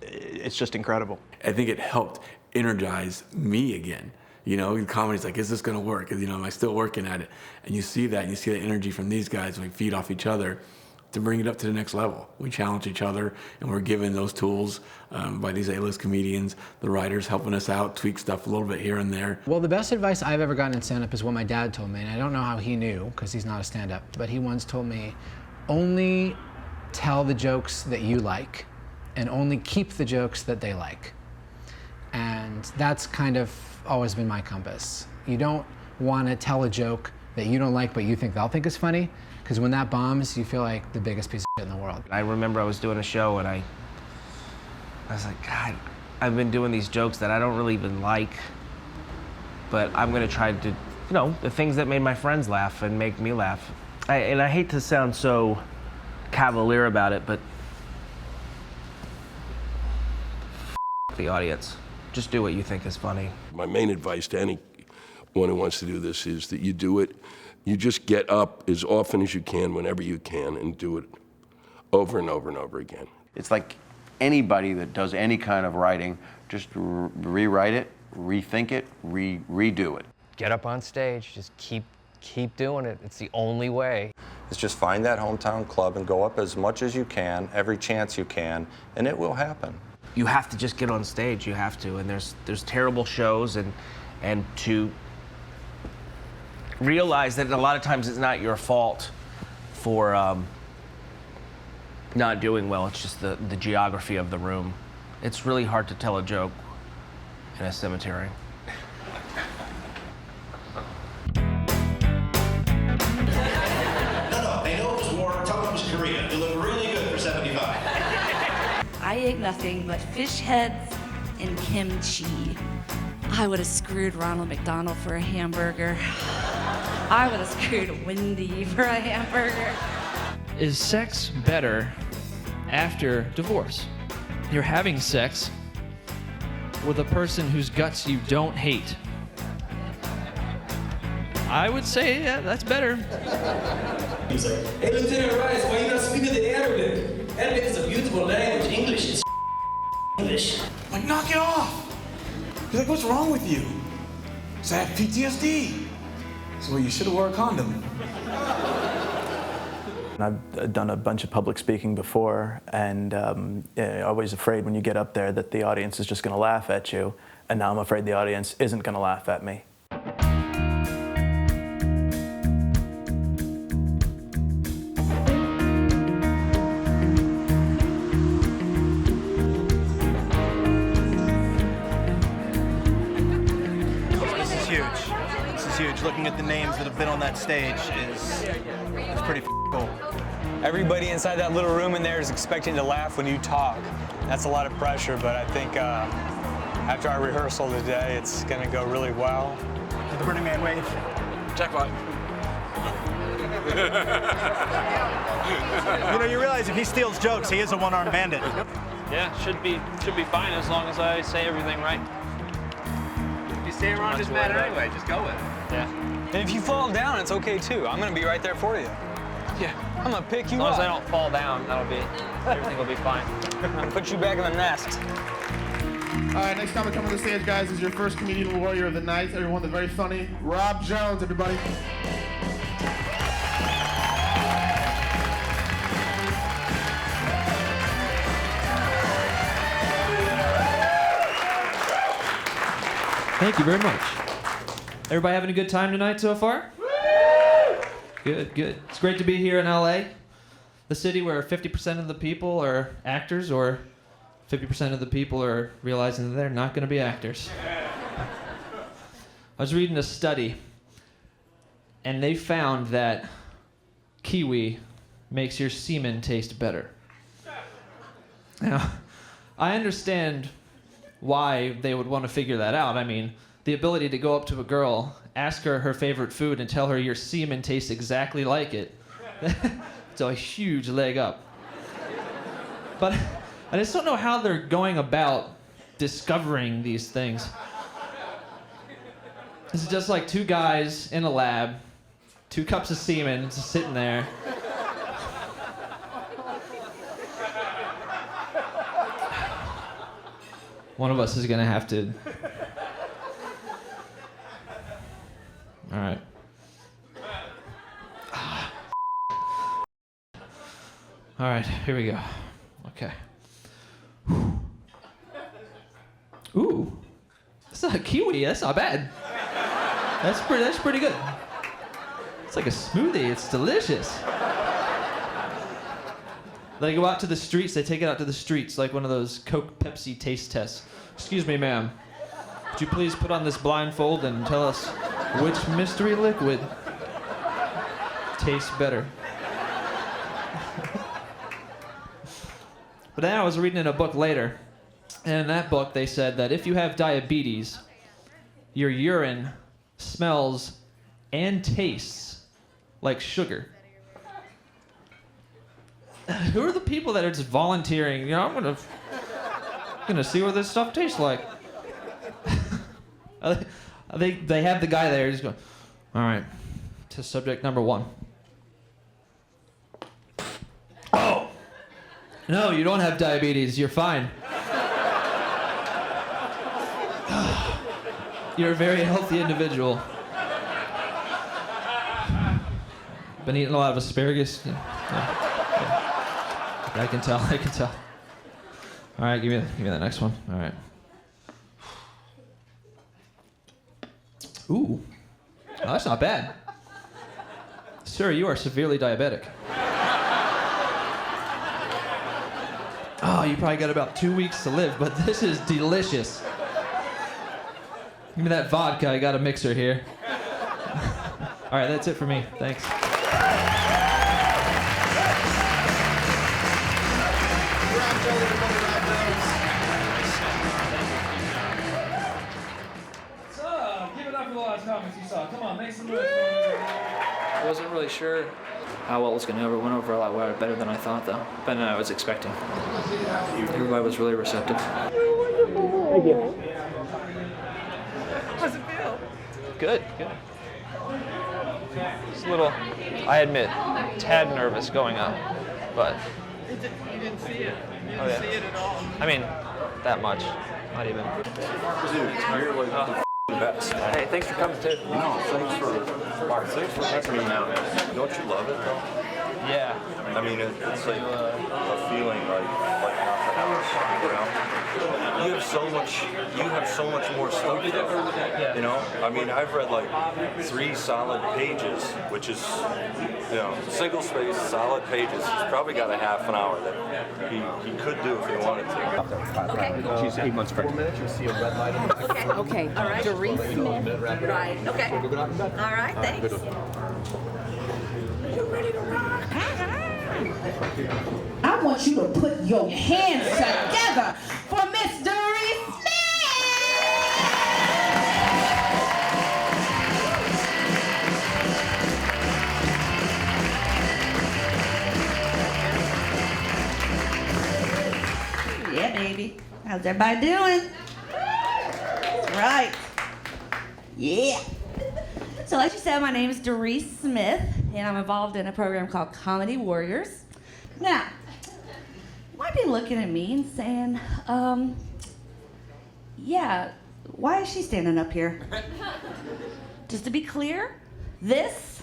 just incredible. I think it helped energize me again. You know, comedy's like, is this gonna work? You know, am I still working at it? And you see that, and you see the energy from these guys when we feed off each other to bring it up to the next level. We challenge each other, and we're given those tools by these A-list comedians, the writers helping us out, tweak stuff a little bit here and there. Well, the best advice I've ever gotten in stand-up is what my dad told me, and I don't know how he knew, because he's not a stand-up, but he once told me, only tell the jokes that you like, and only keep the jokes that they like. And that's kind of always been my compass. You don't want to tell a joke that you don't like but you think they'll think is funny, because when that bombs, you feel like the biggest piece of shit in the world. I remember I was doing a show and I was like, God, I've been doing these jokes that I don't really even like, but I'm gonna try to, you know, the things that made my friends laugh and make me laugh. And I hate to sound so cavalier about it, but the audience. Just do what you think is funny. My main advice to anyone who wants to do this is that you do it. You just get up as often as you can, whenever you can, and do it over and over and over again. It's like anybody that does any kind of writing, just rewrite it, rethink it, redo it. Get up on stage, just keep doing it. It's the only way. It's just find that hometown club and go up as much as you can, every chance you can, and it will happen. You have to just get on stage, you have to, and there's terrible shows, and to realize that a lot of times it's not your fault for not doing well, it's just the geography of the room. It's really hard to tell a joke in a cemetery. I know it was war, tell it was Korea. You look really good for 75. I ate nothing but fish heads and kimchi. I would have screwed Ronald McDonald for a hamburger. I would have screwed Wendy for a hamburger. Is sex better after divorce? You're having sex with a person whose guts you don't hate. I would say, yeah, that's better. He's like, hey, Lieutenant Rice, why you not speaking the Arabic? Arabic is a beautiful language. English is English. Like, knock it off. He's like, what's wrong with you? So I have PTSD. So well, you should have wore a condom. I've done a bunch of public speaking before, and always afraid when you get up there that the audience is just going to laugh at you, and now I'm afraid the audience isn't going to laugh at me. This is huge. This is huge. Looking at the names that have been on that stage is pretty cool. Everybody inside that little room in there is expecting to laugh when you talk. That's a lot of pressure, but I think after our rehearsal today, it's going to go really well. The Burning Man wave. Jackpot. You know, you realize if he steals jokes, he is a one-armed bandit. Yeah, should be fine as long as I say everything right. If you say it wrong, it doesn't matter anyway. Just go with it. Yeah. And if you fall down, it's okay too. I'm gonna be right there for you. Yeah. I'm gonna pick you As long up. as I don't fall down, everything will be fine. I'm gonna put you back in the nest. All right, next time to come to the stage, guys, is your first comedian warrior of the night. Everyone, the very funny Rob Jones, everybody. Thank you very much. Everybody having a good time tonight so far? Good, good. It's great to be here in LA, the city where 50% of the people are actors, or 50% of the people are realizing that they're not going to be actors. I was reading a study, and they found that kiwi makes your semen taste better. Now, I understand why they would want to figure that out. I mean, the ability to go up to a girl, ask her her favorite food, and tell her your semen tastes exactly like it. It's a huge leg up. But I just don't know how they're going about discovering these things. This is just like two guys in a lab, 2 cups of semen just sitting there. One of us is gonna have to. All right. All right, here we go. Okay. Ooh, that's not a kiwi. That's not bad. That's pretty good. It's like a smoothie. It's delicious. They go out to the streets. They take it out to the streets like one of those Coke Pepsi taste tests. Excuse me, ma'am. Could you please put on this blindfold and tell us which mystery liquid tastes better? But then I was reading in a book later, and in that book they said that if you have diabetes, your urine smells and tastes like sugar. Who are the people that are just volunteering? You know, I'm gonna see what this stuff tastes like. They have the guy there. He's going, all right, to subject number 1. Oh, no, you don't have diabetes. You're fine. You're a very healthy individual. Been eating a lot of asparagus. Yeah. I can tell. All right, give me the next one. All right. Ooh, oh, that's not bad. Sir, you are severely diabetic. Oh, you probably got about 2 weeks to live, but this is delicious. Give me that vodka. I got a mixer here. All right, that's it for me. Thanks. Comments you saw. Come on, make some noise. I wasn't really sure how well it was going to go. It went over a lot better than I thought, though. Better than I was expecting. Everybody was really receptive. Thank you. How's it feel? Good. It's a little, I admit, tad nervous going up, but. You didn't see it. You didn't Oh, yeah. see it at all. I mean, that much. Not even. Dude, you're like the best. Hey, thanks for coming too. No, thanks for having me out, man. Don't you love it though? Yeah. I mean, it's like a feeling like nothing else, you know? You have so much more stuff though, you know? I mean, I've read like 3 solid pages, which is, you know, single space, solid pages. He's probably got a half an hour that he could do if he wanted to. Okay. She's 8 months pregnant. You'll see a red light on the Okay. Okay. All right. Doris Smith. Right. Okay. All right. Thanks. You ready to rock? I want you to put your hands together for Miss Doris Smith. Yeah, baby. How's everybody doing? Right. Yeah. So like you said, my name is Doris Smith, and I'm involved in a program called Comedy Warriors. Now, you might be looking at me and saying, yeah, why is she standing up here? Just to be clear, this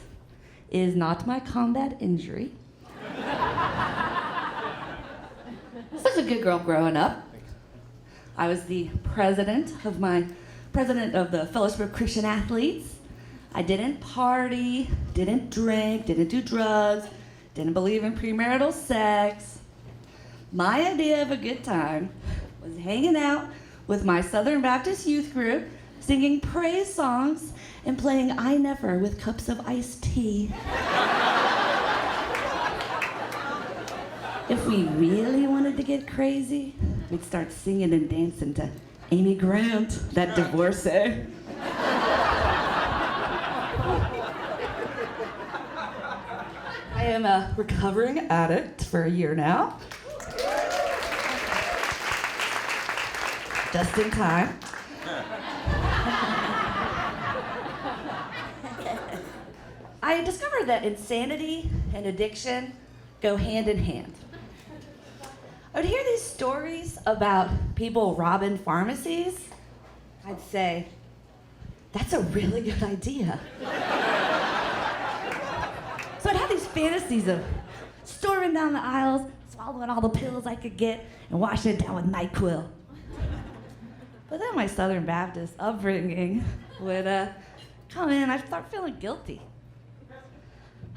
is not my combat injury. I was a good girl growing up. I was the president of the Fellowship of Christian Athletes. I didn't party, didn't drink, didn't do drugs, didn't believe in premarital sex. My idea of a good time was hanging out with my Southern Baptist youth group, singing praise songs, and playing I Never with cups of iced tea. If we really wanted to get crazy, we'd start singing and dancing to Amy Grant, that divorcee. I am a recovering addict for a year now. Just in time. I discovered that insanity and addiction go hand in hand. I would hear these stories about people robbing pharmacies. I'd say, that's a really good idea. So I'd have these fantasies of storming down the aisles, swallowing all the pills I could get, and washing it down with NyQuil. But then my Southern Baptist upbringing would come in and I'd start feeling guilty.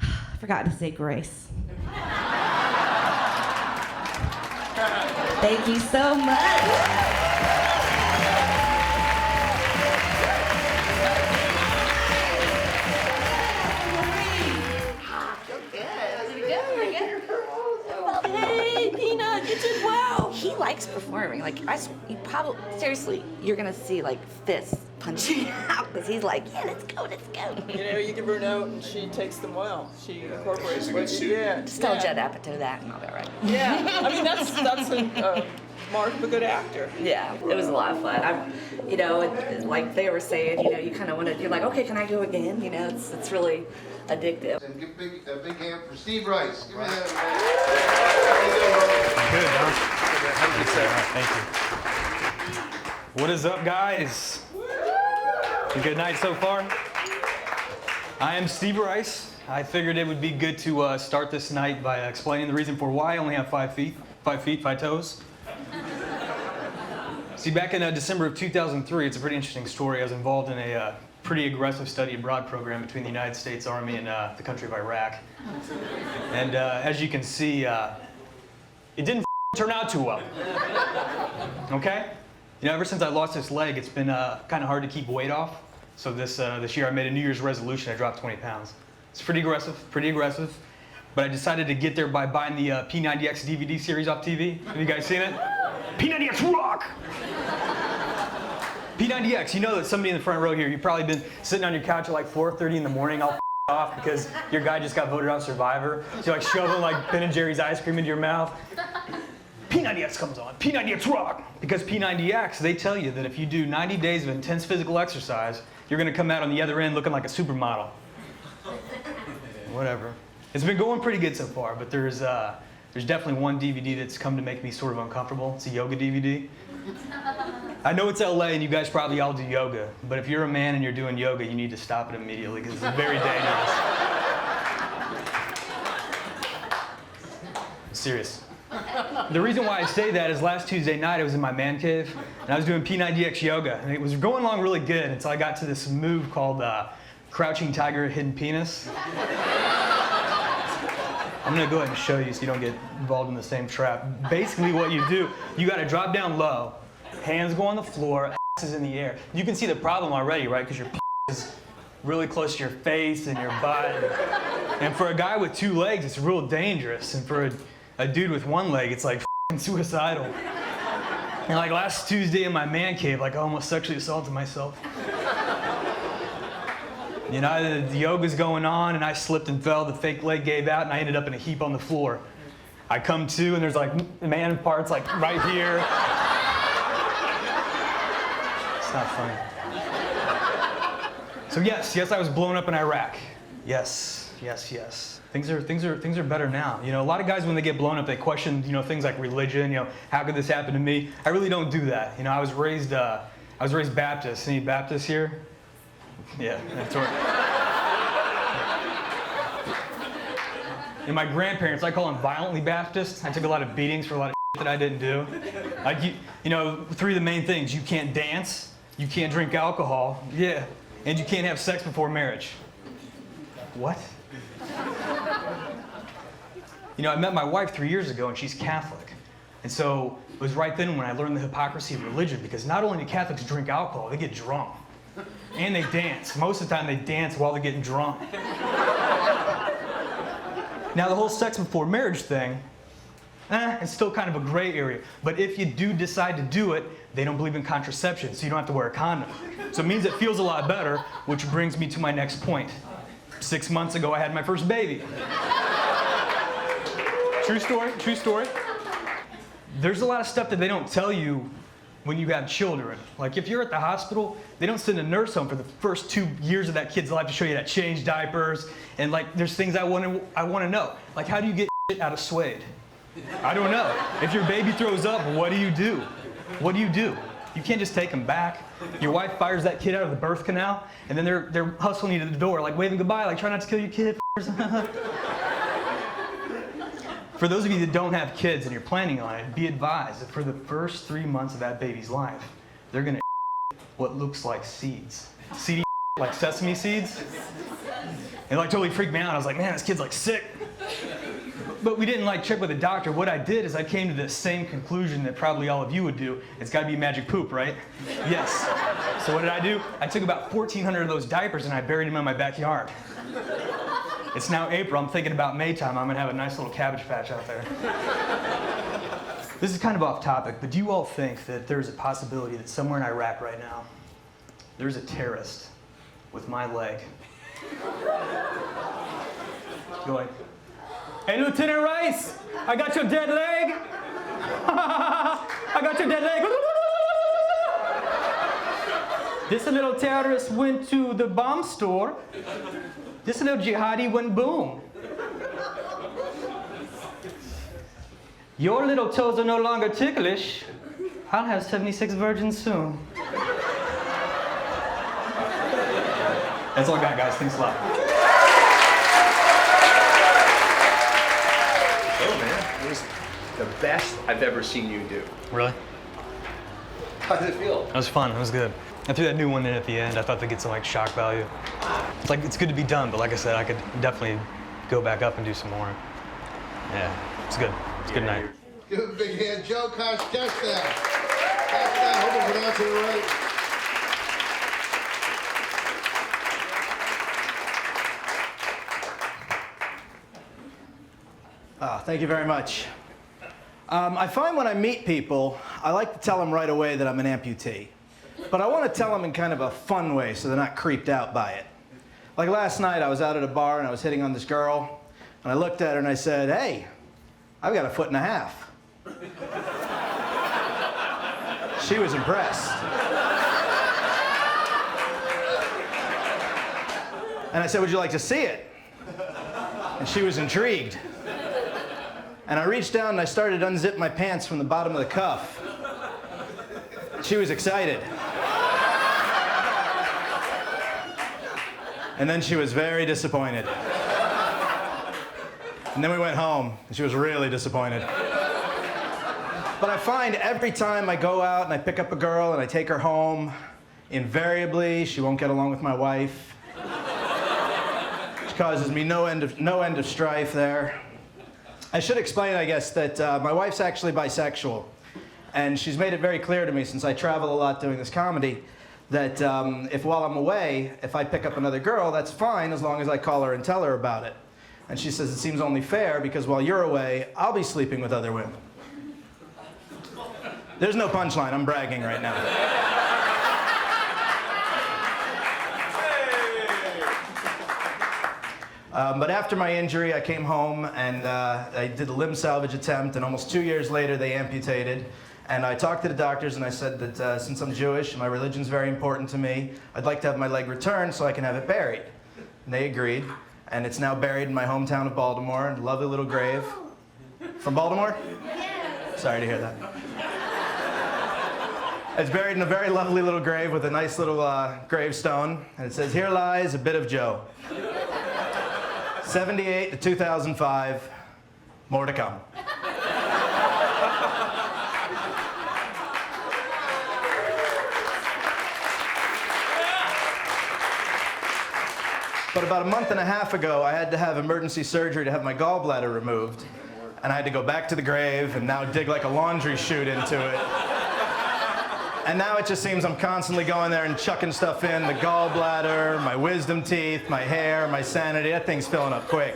I forgot to say grace. Thank you so much. Hey, Peanut, you did well. He likes performing. Like, you probably, seriously, you're gonna see like fists punching out because he's like, yeah, let's go. You know, you give her a note and she takes them well. She incorporates what you get. Just tell Judd Apatow that and I'll be all right. Yeah, I mean that's a mark of a good actor. Yeah, it was a lot of fun. Like they were saying, you kind of want to. You're like, okay, can I go again? It's really addictive. And give a big hand for Steve Rice. Give me that. Good, huh? Thank you. What is up, guys? A good night so far? I am Steve Rice. I figured it would be good to start this night by explaining the reason for why I only have 5 feet, 5 toes. See, back in December of 2003, it's a pretty interesting story. I was involved in a pretty aggressive study abroad program between the United States Army and the country of Iraq. And as you can see, it didn't turn out too well. Okay? Ever since I lost this leg, it's been kind of hard to keep weight off. So this year I made a New Year's resolution. I dropped 20 pounds. It's pretty aggressive. But I decided to get there by buying the P90X DVD series off TV. Have you guys seen it? P90X rock! P90X, you know that somebody in the front row here, you've probably been sitting on your couch at like 4:30 in the morning all off because your guy just got voted on Survivor. So you're like shoving like Ben & Jerry's ice cream into your mouth. P90X comes on, P90X rock! Because P90X, they tell you that if you do 90 days of intense physical exercise, you're gonna come out on the other end looking like a supermodel. Whatever. It's been going pretty good so far, but there's definitely one DVD that's come to make me sort of uncomfortable. It's a yoga DVD. I know it's LA and you guys probably all do yoga, but if you're a man and you're doing yoga, you need to stop it immediately because it's very dangerous. Serious. The reason why I say that is last Tuesday night I was in my man cave and I was doing P90X yoga and it was going along really good until I got to this move called Crouching Tiger, Hidden Penis. I'm gonna go ahead and show you so you don't get involved in the same trap. Basically what you do, you gotta drop down low, hands go on the floor, ass is in the air. You can see the problem already, right? Because your is really close to your face and your butt. And for a guy with 2 legs, it's real dangerous. And for a dude with 1 leg, it's like suicidal. And like last Tuesday in my man cave, like I almost sexually assaulted myself. The yoga's going on and I slipped and fell, the fake leg gave out and I ended up in a heap on the floor. I come to, and there's like man parts like right here. It's not funny. So yes, I was blown up in Iraq. Yes. Things are better now. You know, a lot of guys when they get blown up, they question, you know, things like religion. You know, how could this happen to me? I really don't do that. You know, I was raised Baptist. Any Baptists here? Yeah, that's right. And my grandparents, I call them violently Baptist. I took a lot of beatings for a lot of that I didn't do. Like, you know, 3 of the main things: you can't dance, you can't drink alcohol, yeah, and you can't have sex before marriage. What? You know, I met my wife 3 years ago, and she's Catholic. And so it was right then when I learned the hypocrisy of religion, because not only do Catholics drink alcohol, they get drunk. And they dance. Most of the time they dance while they're getting drunk. Now the whole sex before marriage thing, it's still kind of a gray area. But if you do decide to do it, they don't believe in contraception, so you don't have to wear a condom. So it means it feels a lot better, which brings me to my next point. 6 months ago, I had my first baby. True story. There's a lot of stuff that they don't tell you when you have children. Like if you're at the hospital, they don't send a nurse home for the first 2 years of that kid's life to show you how to change diapers. And like, there's things I want to know. Like, how do you get shit out of suede? I don't know. If your baby throws up, what do you do? You can't just take them back. Your wife fires that kid out of the birth canal, and then they're hustling you to the door, like waving goodbye, like try not to kill your kid. For those of you that don't have kids and you're planning on it, be advised that for the first 3 months of that baby's life, they're gonna what looks like seeds. Seedy like sesame seeds. It like totally freaked me out. I was like, man, this kid's like sick. But we didn't like check with a doctor. What I did is I came to the same conclusion that probably all of you would do. It's gotta be magic poop, right? Yes. So what did I do? I took about 1,400 of those diapers and I buried them in my backyard. It's now April. I'm thinking about May time. I'm gonna have a nice little cabbage patch out there. This is kind of off topic, but do you all think that there's a possibility that somewhere in Iraq right now, there's a terrorist with my leg going, "Hey, Lieutenant Rice, I got your dead leg. I got your dead leg. This little terrorist went to the bomb store. This little jihadi went boom. Your little toes are no longer ticklish. I'll have 76 virgins soon." That's all I got, guys. Thanks a lot. Oh, man. It was the best I've ever seen you do. Really? How did it feel? It was fun. It was good. I threw that new one in at the end. I thought they'd get some like shock value. It's like, it's good to be done, but like I said, I could definitely go back up and do some more. Yeah, it's good. It's a good night. Give him a big hand, Joe Koshkesta. Hope I pronounced it right. Thank you very much. I find when I meet people, I like to tell them right away that I'm an amputee. But I want to tell them in kind of a fun way so they're not creeped out by it. Like last night, I was out at a bar and I was hitting on this girl, and I looked at her and I said, "Hey, I've got 1.5 feet." She was impressed. And I said, "Would you like to see it?" And she was intrigued. And I reached down and I started to unzip my pants from the bottom of the cuff. She was excited. And then she was very disappointed. And then we went home, and she was really disappointed. But I find every time I go out and I pick up a girl and I take her home, invariably she won't get along with my wife. Which causes me no end of strife there. I should explain, I guess, that my wife's actually bisexual. And she's made it very clear to me, since I travel a lot doing this comedy, that if while I'm away, if I pick up another girl, that's fine as long as I call her and tell her about it. And she says it seems only fair because while you're away, I'll be sleeping with other women. There's no punchline, I'm bragging right now. But after my injury, I came home and I did a limb salvage attempt, and almost 2 years later, they amputated. And I talked to the doctors and I said that since I'm Jewish and my religion's very important to me, I'd like to have my leg returned so I can have it buried. And they agreed, and it's now buried in my hometown of Baltimore, in a lovely little grave. From Baltimore? Sorry to hear that. It's buried in a very lovely little grave with a nice little gravestone, and it says, "Here lies a bit of Joe." 78 to 2005, more to come. But about a month and a half ago, I had to have emergency surgery to have my gallbladder removed. And I had to go back to the grave and now dig like a laundry chute into it. And now it just seems I'm constantly going there and chucking stuff in, the gallbladder, my wisdom teeth, my hair, my sanity. That thing's filling up quick.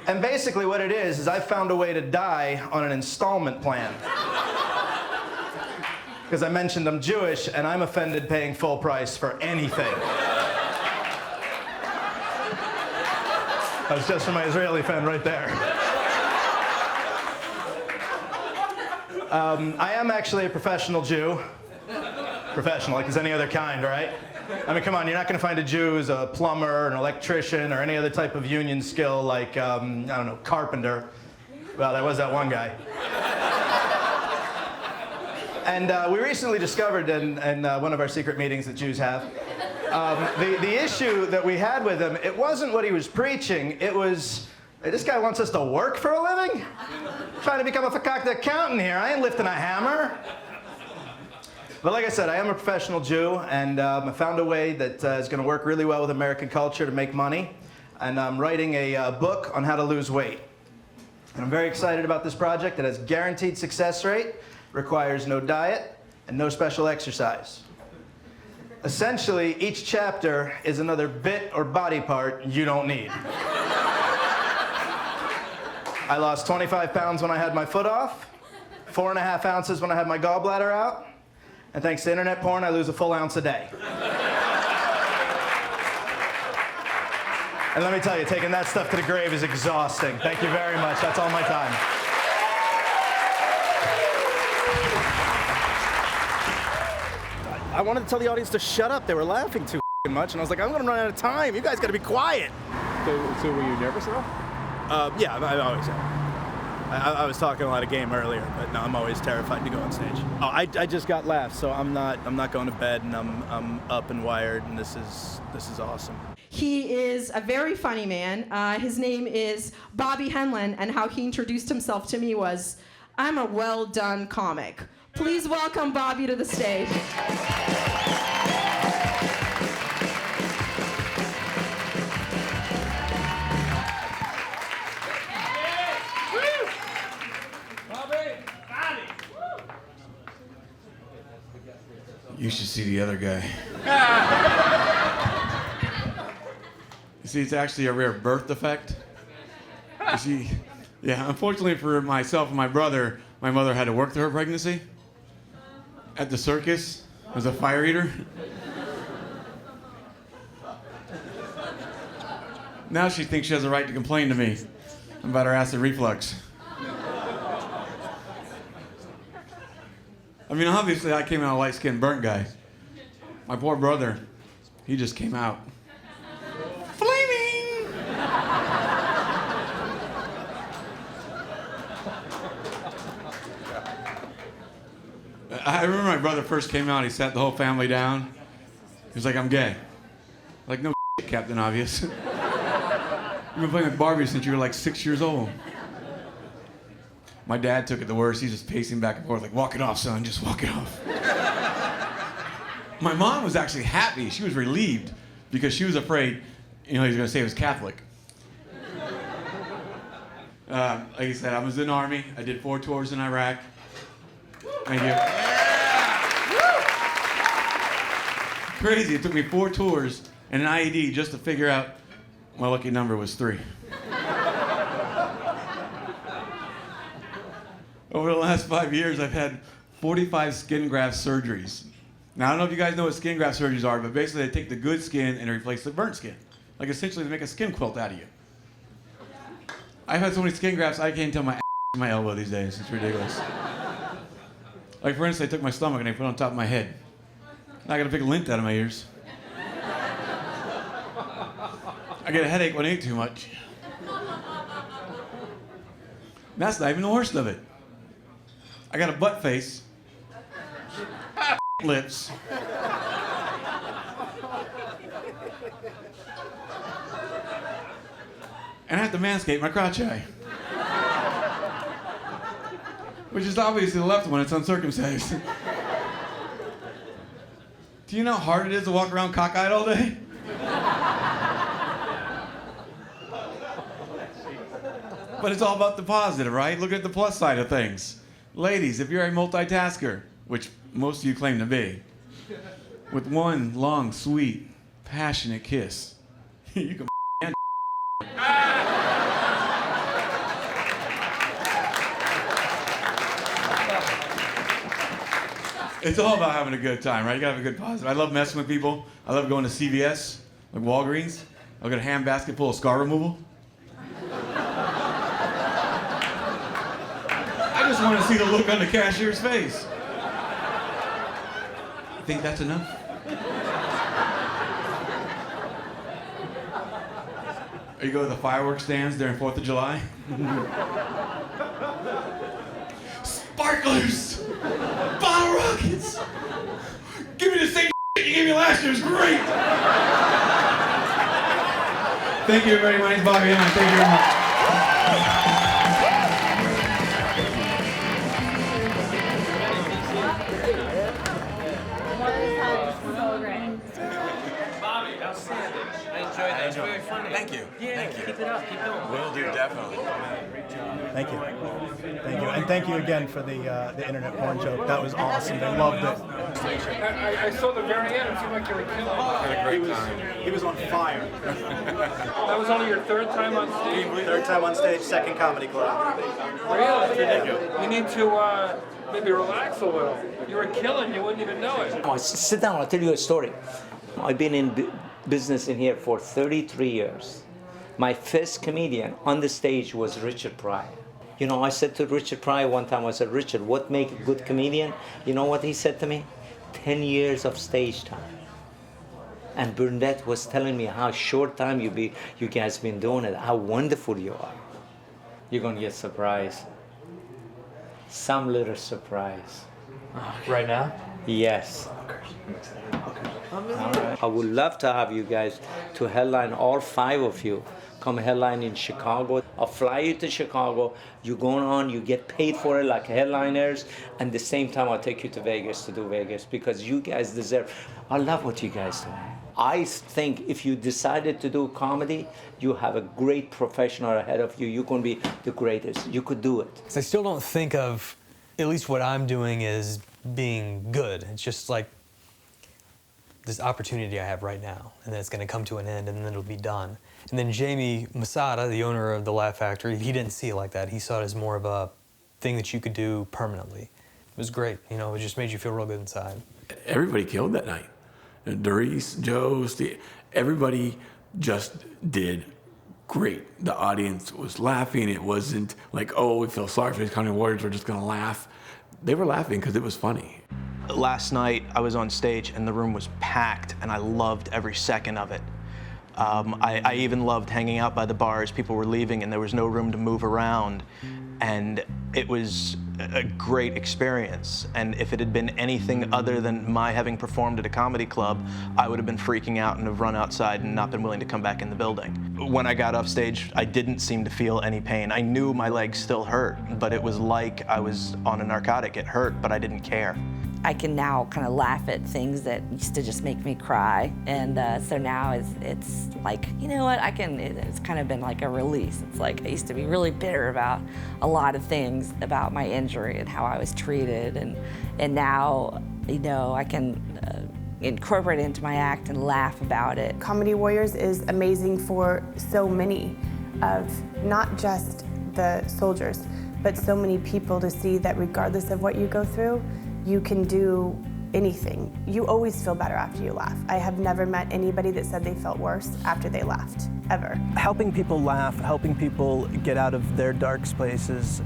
And basically what it is I found a way to die on an installment plan. Because I mentioned I'm Jewish and I'm offended paying full price for anything. That was just for my Israeli fan right there. I am actually a professional Jew. Professional, like as any other kind, right? I mean, come on, you're not going to find a Jew who's a plumber, an electrician, or any other type of union skill like, I don't know, carpenter. Well, there was that one guy. And we recently discovered in one of our secret meetings that Jews have, the issue that we had with him, it wasn't what he was preaching, it was, hey, this guy wants us to work for a living? Trying to become a fakakta accountant here, I ain't lifting a hammer. But like I said, I am a professional Jew, and I found a way that is going to work really well with American culture to make money. And I'm writing a book on how to lose weight. And I'm very excited about this project. It has guaranteed success rate, requires no diet, and no special exercise. Essentially, each chapter is another bit or body part you don't need. I lost 25 pounds when I had my foot off, 4.5 ounces when I had my gallbladder out, and thanks to internet porn, I lose a full ounce a day. And let me tell you, taking that stuff to the grave is exhausting. Thank you very much. That's all my time. I wanted to tell the audience to shut up. They were laughing too much, and I was like, I'm going to run out of time. You guys got to be quiet. So were you nervous at all? Yeah, I always am. I was talking a lot of game earlier, but no, I'm always terrified to go on stage. Oh, I just got laughs, so I'm not going to bed, and I'm up and wired, and this is awesome. He is a very funny man. His name is Bobby Henlon, and how he introduced himself to me was, "I'm a well-done comic." Please welcome Bobby to the stage. You should see the other guy. You see, it's actually a rare birth defect. You see, yeah, unfortunately for myself and my brother, my mother had to work through her pregnancy at the circus as a fire eater. Now she thinks she has a right to complain to me about her acid reflux. I mean, obviously I came out a light-skinned burnt guy. My poor brother, he just came out flaming. I remember my brother first came out, he sat the whole family down. He was like, "I'm gay." Like, "No shit, Captain Obvious. You've been playing with Barbie since you were like 6 years old." My dad took it the worst. He's just pacing back and forth like, "Walk it off, son, just walk it off." My mom was actually happy. She was relieved because she was afraid, he was gonna say he was Catholic. Like I said, I was in the Army. I did 4 tours in Iraq. Thank you. Crazy, it took me 4 tours and an IED just to figure out my lucky number was 3. Over the last 5 years, I've had 45 skin graft surgeries. Now, I don't know if you guys know what skin graft surgeries are, but basically they take the good skin and replace the burnt skin. Like essentially they make a skin quilt out of you. I've had so many skin grafts, I can't tell my my elbow these days. It's ridiculous. Like for instance, they took my stomach and they put it on top of my head. Now I gotta pick lint out of my ears. I get a headache when I eat too much. That's not even the worst of it. I got a butt face, lips, and I have to manscape my crotch eye. Which is obviously the left one, it's uncircumcised. Do you know how hard it is to walk around cockeyed all day? But it's all about the positive, right? Look at the plus side of things. Ladies, if you're a multitasker, which most of you claim to be, with one long, sweet, passionate kiss, you can It's all about having a good time, right? You gotta have a good positive. I love messing with people. I love going to CVS, like Walgreens. I'll get a hand basket full of scar removal. I just want to see the look on the cashier's face. I think that's enough. Or you go to the fireworks stands during 4th of July. Sparklers! Bottle rockets! Give me the same shit you gave me last year, it's great! Thank you everybody, my name's Bobby Hillman. Thank you very much. Bobby, outstanding. I enjoyed that. It's very funny. Thank you. Yeah, Thank you. Keep it up. Keep going. Will do, definitely. Thank you. Thank you. And thank you again for the internet porn joke. That was awesome. They loved it. I saw the very end. It seemed like you were killing it. Had a great time. He was on fire. That was only your third time on stage? Third time on stage, second comedy club. Really? You need to maybe relax a little. You were killing, you wouldn't even know it. Sit down, I'll tell you a story. I've been in business in here for 33 years. My first comedian on the stage was Richard Pryor. You know, I said to Richard Pryor one time, I said, Richard, what makes a good comedian? You know what he said to me? 10 years of stage time. And Burnett was telling me how short time you guys been doing it, how wonderful you are. You're gonna get surprised. Some little surprise. Right now? Yes. All right. I would love to have you guys to headline, all 5 of you. Come headline in Chicago. I'll fly you to Chicago. You're going on, you get paid for it like headliners, and the same time I'll take you to Vegas to do Vegas because you guys deserve. I love what you guys do. I think if you decided to do comedy, you have a great professional ahead of you. You're going to be the greatest. You could do it. I still don't think of, at least what I'm doing is being good. It's just like this opportunity I have right now, and then it's going to come to an end, and then it'll be done. And then Jamie Masada, the owner of the Laugh Factory, he didn't see it like that. He saw it as more of a thing that you could do permanently. It was great. You know, it just made you feel real good inside. Everybody killed that night. Doris, Joe, Steve, everybody just did great. The audience was laughing. It wasn't like, oh, we feel sorry for these comedy warriors, we're just gonna laugh. They were laughing because it was funny. Last night I was on stage and the room was packed and I loved every second of it. I even loved hanging out by the bars. People were leaving and there was no room to move around. And it was a great experience. And if it had been anything other than my having performed at a comedy club, I would have been freaking out and have run outside and not been willing to come back in the building. When I got off stage, I didn't seem to feel any pain. I knew my legs still hurt, but it was like I was on a narcotic. It hurt, but I didn't care. I can now kind of laugh at things that used to just make me cry. And so now it's like, you know what, it's kind of been like a release. It's like I used to be really bitter about a lot of things about my injury and how I was treated. And now, you know, I can incorporate it into my act and laugh about it. Comedy Warriors is amazing for so many of not just the soldiers, but so many people to see that regardless of what you go through, you can do anything, you always feel better after you laugh. I have never met anybody that said they felt worse after they laughed, ever. Helping people laugh, helping people get out of their dark places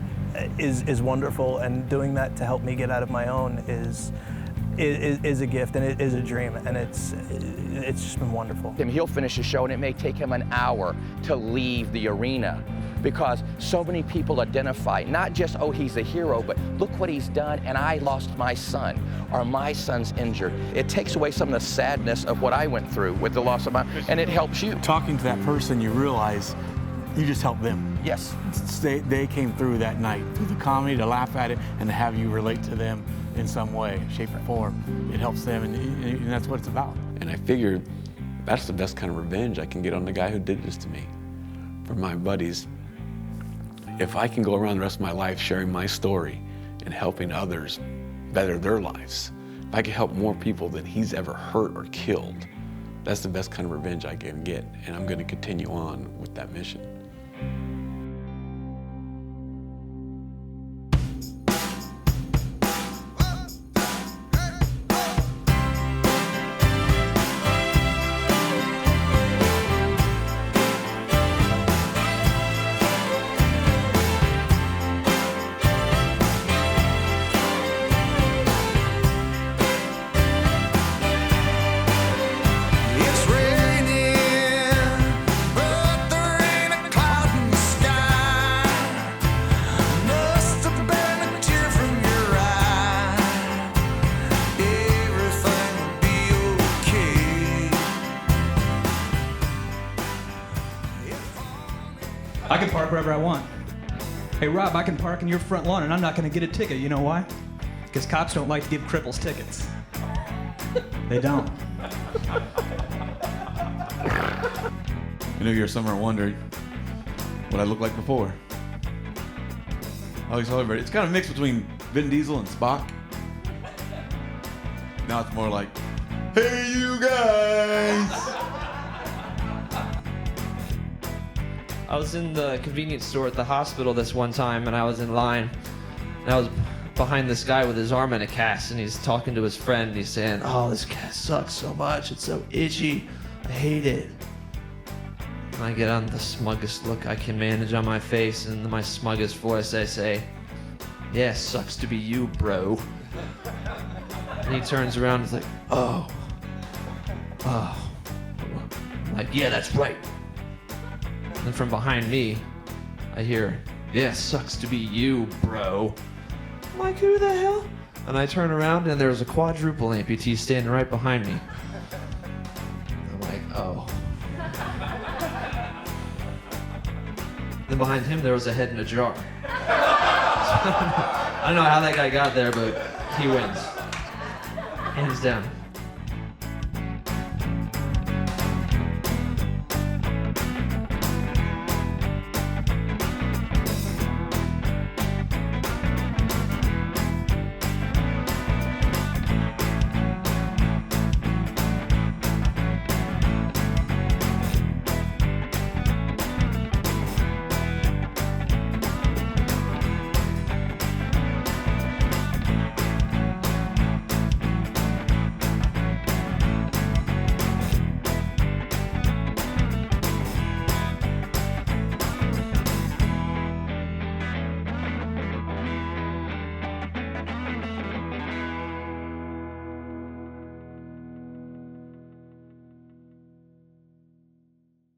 is wonderful, and doing that to help me get out of my own is a gift, and it is a dream, and it's just been wonderful. He'll finish the show and it may take him an hour to leave the arena, because so many people identify, not just, oh, he's a hero, but look what he's done, and I lost my son, or my son's injured. It takes away some of the sadness of what I went through with the loss of my, and it helps you. Talking to that person, you realize you just helped them. Yes. They came through that night, through the comedy, to laugh at it, and to have you relate to them in some way, shape, or form. It helps them, and that's what it's about. And I figured that's the best kind of revenge I can get on the guy who did this to me. For my buddies, if I can go around the rest of my life sharing my story and helping others better their lives, if I can help more people than he's ever hurt or killed, that's the best kind of revenge I can get, and I'm going to continue on with that mission. I can park wherever I want. Hey, Rob, I can park in your front lawn and I'm not going to get a ticket. You know why? Because cops don't like to give cripples tickets. They don't. I know you're somewhere wondering what I looked like before. I always tell everybody, it's kind of mixed between Vin Diesel and Spock. Now it's more like, hey, you guys! I was in the convenience store at the hospital this one time, and I was in line, and I was behind this guy with his arm in a cast, and he's talking to his friend, and he's saying, oh, this cast sucks so much, it's so itchy, I hate it. And I get on the smuggest look I can manage on my face, and in my smuggest voice I say, yeah, sucks to be you, bro. And he turns around and is like, oh. I'm like, yeah, that's right. And from behind me, I hear, yeah, sucks to be you, bro. I'm like, who the hell? And I turn around and there's a quadruple amputee standing right behind me. I'm like, oh. Then behind him there was a head in a jar. I don't know how that guy got there, but he wins. Hands down.